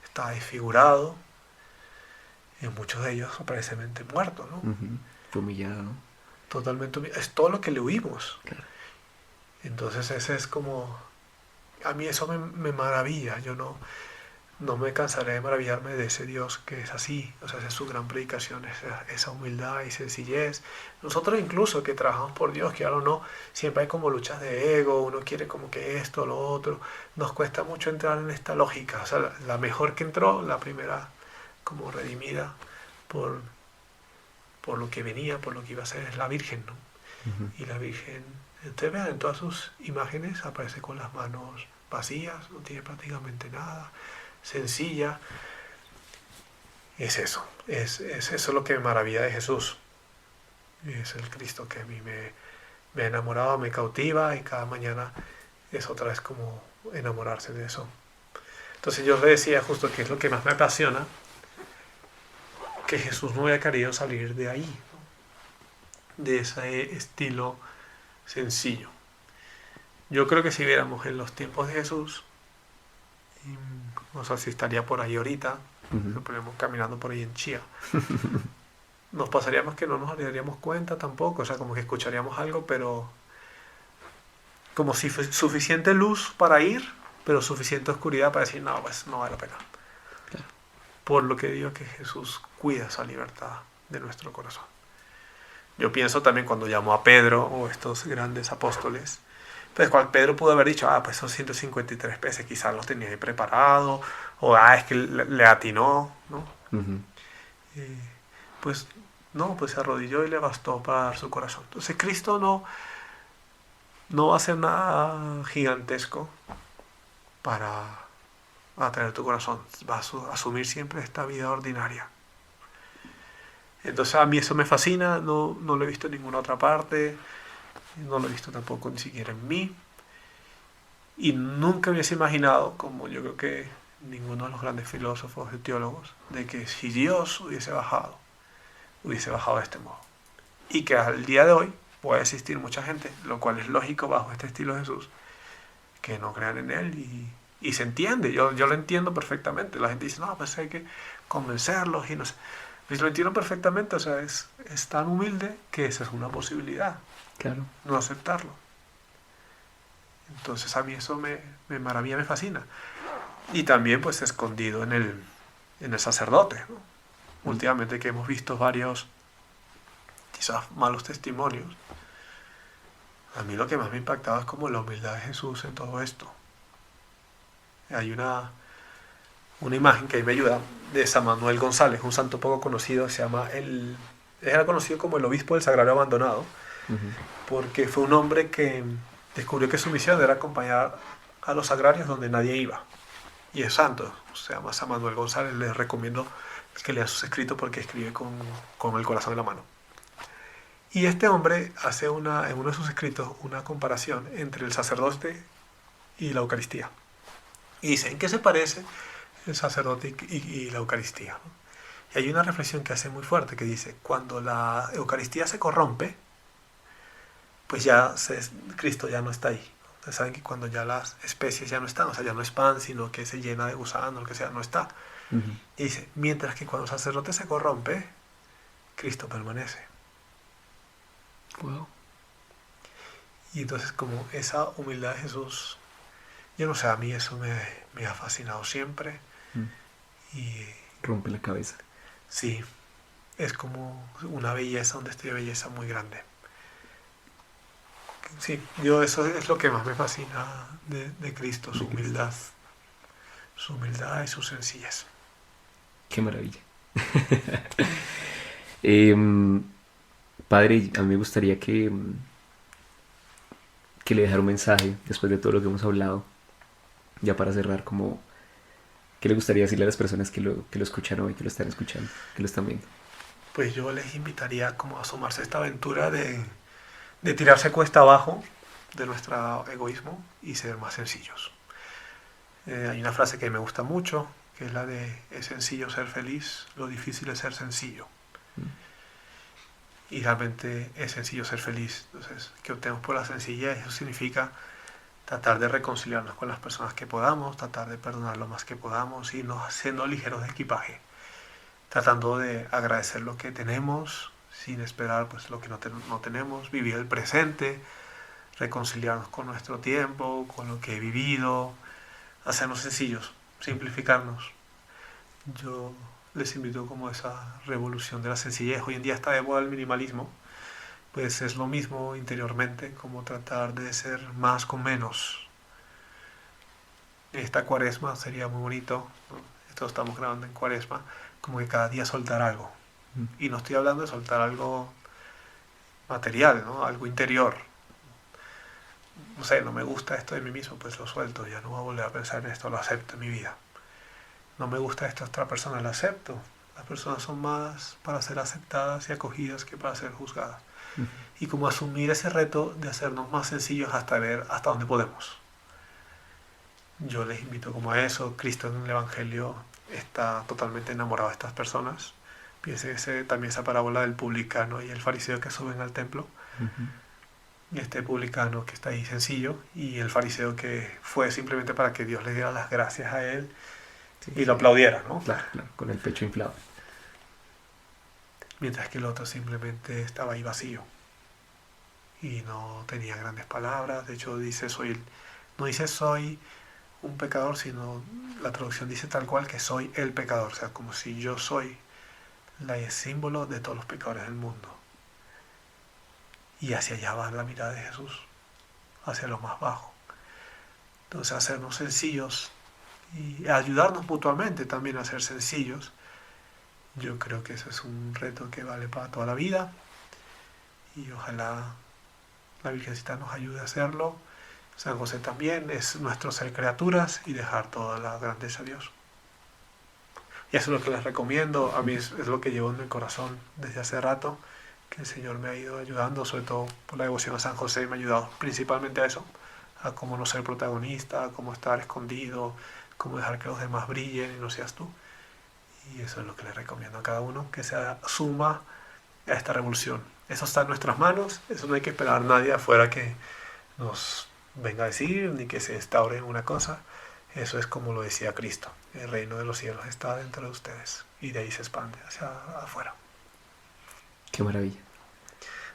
está desfigurado. Y muchos de ellos aparentemente muertos, ¿no? ujú, fue humillado. Totalmente humillado. Es todo lo que le huimos. Claro. Entonces ese es como... A mí eso me maravilla. Yo no me cansaré de maravillarme de ese Dios que es así. O sea, esa es su gran predicación, esa humildad y sencillez. Nosotros incluso que trabajamos por Dios, que ahora no, siempre hay como luchas de ego, uno quiere como que esto, lo otro. Nos cuesta mucho entrar en esta lógica. O sea, la mejor que entró, la primera como redimida por lo que venía, por lo que iba a ser, es la Virgen, ¿no? Ujú. Y la Virgen, ustedes vean, en todas sus imágenes aparece con las manos vacías, no tiene prácticamente nada, sencilla. Es eso, es eso lo que me maravilla de Jesús. Es el Cristo que a mí me ha enamorado, me cautiva, y cada mañana es otra vez como enamorarse de eso. Entonces yo le decía justo que es lo que más me apasiona, que Jesús no había querido salir de ahí, ¿no? De ese estilo sencillo. Yo creo que si viéramos en los tiempos de Jesús, no sé si estaría por ahí ahorita, Ujú. nos ponemos caminando por ahí en Chía, nos pasaríamos que no nos daríamos cuenta tampoco, o sea, como que escucharíamos algo, pero como si fuese suficiente luz para ir, pero suficiente oscuridad para decir, no, pues no vale la pena. Claro. Por lo que digo que Jesús cuida esa libertad de nuestro corazón. Yo pienso también cuando llamó a Pedro o estos grandes apóstoles, pues cual Pedro pudo haber dicho, pues son 153 peces, quizás los tenía ahí preparado, o es que le atinó, ¿no? Ujú. Pues no, pues se arrodilló y le bastó para dar su corazón. Entonces Cristo no va a hacer nada gigantesco para atraer tu corazón, va a asumir siempre esta vida ordinaria. Entonces a mí eso me fascina, no lo he visto en ninguna otra parte, no lo he visto tampoco ni siquiera en mí, y nunca me hubiese imaginado, como yo creo que ninguno de los grandes filósofos y teólogos, de que si Dios hubiese bajado de este modo, y que al día de hoy puede existir mucha gente, lo cual es lógico bajo este estilo de Jesús, que no crean en Él, y se entiende, yo lo entiendo perfectamente. La gente dice, no, pues hay que convencerlos y no sé. Pues lo entiendo perfectamente, o sea, es tan humilde que esa es una posibilidad, Claro. no aceptarlo. Entonces a mí eso me maravilla, me fascina. Y también pues escondido en el sacerdote, ¿no? Últimamente que hemos visto varios quizás malos testimonios, a mí lo que más me impactaba es como la humildad de Jesús en todo esto. Hay una imagen que ahí me ayuda de San Manuel González, un santo poco conocido, era conocido como el obispo del Sagrario Abandonado, Ujú. porque fue un hombre que descubrió que su misión era acompañar a los sagrarios donde nadie iba. Y es santo, se llama San Manuel González, les recomiendo que lean sus escritos porque escribe con el corazón en la mano. Y este hombre hace en uno de sus escritos una comparación entre el sacerdote y la Eucaristía. Y dice, ¿en qué se parece el sacerdote y la Eucaristía? Y hay una reflexión que hace muy fuerte que dice, cuando la Eucaristía se corrompe, pues Cristo ya no está ahí. Ustedes saben que cuando ya las especies ya no están, o sea, ya no es pan, sino que se llena de gusano, lo que sea, no está. Ujú. Y dice, mientras que cuando el sacerdote se corrompe, Cristo permanece. Wow. Y entonces como esa humildad de Jesús, yo no sé, a mí eso me ha fascinado siempre. Y Rompe la cabeza. sí, es como una belleza, un destello de belleza muy grande. Sí, yo eso es lo que más me fascina de Cristo, su humildad y su sencillez. Qué maravilla. Padre, a mí me gustaría que le dejara un mensaje después de todo lo que hemos hablado, ya para cerrar, como ¿qué le gustaría decirle a las personas que lo escuchan hoy, que lo están escuchando, que lo están viendo? Pues yo les invitaría como a sumarse a esta aventura de tirarse cuesta abajo de nuestro egoísmo y ser más sencillos. Hay una frase que me gusta mucho, que es la de es sencillo ser feliz, lo difícil es ser sencillo. Y realmente es sencillo ser feliz. Entonces, ¿qué optemos por la sencillez? Eso significa tratar de reconciliarnos con las personas que podamos, tratar de perdonar lo más que podamos, irnos haciendo ligeros de equipaje, tratando de agradecer lo que tenemos, sin esperar pues lo que no tenemos, vivir el presente, reconciliarnos con nuestro tiempo, con lo que he vivido, hacernos sencillos, simplificarnos. Yo les invito como a esa revolución de la sencillez. Hoy en día está de moda el minimalismo, pues es lo mismo interiormente, como tratar de ser más con menos. Esta cuaresma sería muy bonito, ¿no? Esto estamos grabando en cuaresma, como que cada día soltar algo. Y no estoy hablando de soltar algo material, ¿no? Algo interior. No sé, no me gusta esto de mí mismo, pues lo suelto, ya no voy a volver a pensar en esto, lo acepto en mi vida. No me gusta esto de otra persona, lo acepto. Las personas son más para ser aceptadas y acogidas que para ser juzgadas. Y como asumir ese reto de hacernos más sencillos hasta ver hasta dónde podemos. Yo les invito como a eso. Cristo en el Evangelio está totalmente enamorado de estas personas. Piensen también esa parábola del publicano y el fariseo que suben al templo. Y este publicano que está ahí sencillo y el fariseo que fue simplemente para que Dios le diera las gracias a él y lo aplaudiera, ¿no? Claro, con el pecho inflado. Mientras que el otro simplemente estaba ahí vacío y no tenía grandes palabras. De hecho no dice soy un pecador, sino la traducción dice tal cual que soy el pecador, o sea, como si yo soy el símbolo de todos los pecadores del mundo. Y hacia allá va la mirada de Jesús, hacia lo más bajo. Entonces, hacernos sencillos y ayudarnos mutuamente también a ser sencillos. Yo creo que eso es un reto que vale para toda la vida y ojalá la Virgencita nos ayude a hacerlo. San José también, es nuestro ser criaturas y dejar toda la grandeza a Dios. Y eso es lo que les recomiendo, a mí es lo que llevo en mi corazón desde hace rato, que el Señor me ha ido ayudando, sobre todo por la devoción a San José, me ha ayudado principalmente a eso, a cómo no ser protagonista, a cómo estar escondido, cómo dejar que los demás brillen y no seas tú. Y eso es lo que les recomiendo a cada uno, que se suma a esta revolución. Eso está en nuestras manos, eso no hay que esperar a nadie afuera que nos venga a decir, ni que se instaure en una cosa. Eso es como lo decía Cristo, el reino de los cielos está dentro de ustedes y de ahí se expande hacia afuera. Qué maravilla.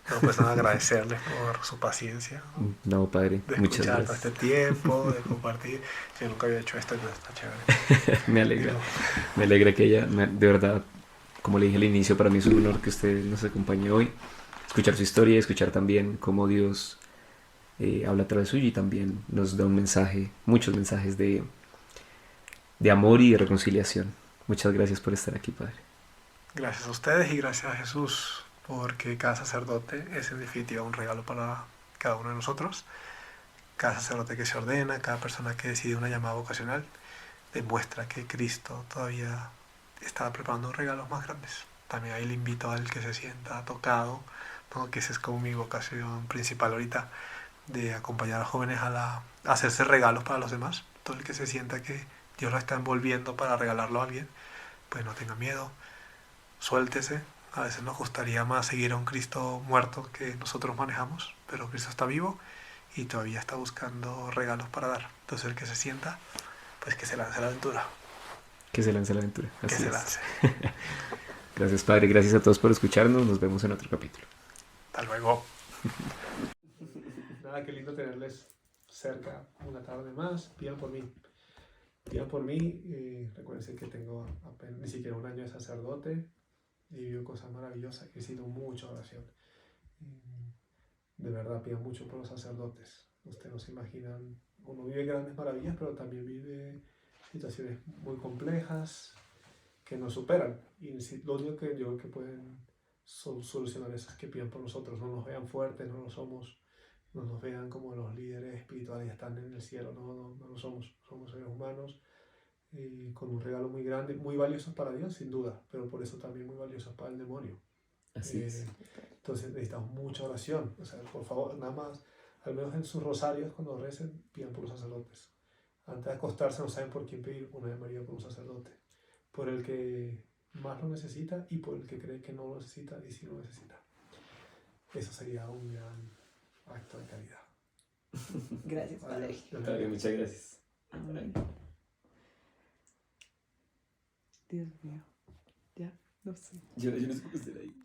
No, pues nada, agradecerles por su paciencia, ¿no? No, Padre, De muchas escuchar todo gracias. este tiempo, de compartir. Yo nunca había hecho esto, entonces está chévere. Me alegra. Me alegra que de verdad, como le dije al inicio, para mí es un honor que usted nos acompañe hoy. Escuchar su historia, escuchar también cómo Dios habla a través suyo y también nos da un mensaje, muchos mensajes de amor y de reconciliación. Muchas gracias por estar aquí, Padre. Gracias a ustedes y gracias a Jesús, porque cada sacerdote es en definitiva un regalo para cada uno de nosotros. Cada sacerdote que se ordena, cada persona que decide una llamada vocacional, demuestra que Cristo todavía está preparando regalos más grandes. También ahí le invito al que se sienta tocado, ¿no? Que esa es como mi vocación principal ahorita, de acompañar a jóvenes a hacerse regalos para los demás. Todo el que se sienta que Dios lo está envolviendo para regalarlo a alguien, pues no tenga miedo. suéltese. A veces nos gustaría más seguir a un Cristo muerto que nosotros manejamos, pero Cristo está vivo y todavía está buscando regalos para dar. Entonces el que se sienta, pues que se lance a la aventura. Que se lance la aventura. Que Así se es. lance. Gracias, Padre. Gracias a todos por escucharnos. Nos vemos en otro capítulo. Hasta luego. Nada, qué lindo tenerles cerca una tarde más. Pidan por mí. Pidan por mí. Recuerden que tengo apenas, ni siquiera un año de sacerdote. He vivido cosas maravillosas. He sido mucha oración. De verdad, pidan mucho por los sacerdotes. Ustedes no se imaginan. Uno vive grandes maravillas, pero también vive situaciones muy complejas que nos superan. Y lo único que yo creo que pueden solucionar eso es que pidan por nosotros. No nos vean fuertes, no lo somos. No nos vean como los líderes espirituales que están en el cielo. No lo somos. Somos seres humanos con un regalo muy grande, muy valiosos para Dios, sin duda, pero por eso también muy valiosos para el demonio. Así es. Entonces necesitamos mucha oración. O sea, por favor, nada más, al menos en sus rosarios, cuando recen, pidan por los sacerdotes. Antes de acostarse no saben por quién pedir, una Ave María por un sacerdote. Por el que más lo necesita y por el que cree que no lo necesita y sí lo necesita. Eso sería un gran acto de caridad. Gracias, Padre. Adiós. Padre, muchas gracias. Amén. Dios mío. Ya, no sé. Yo no sé qué hacer ahí.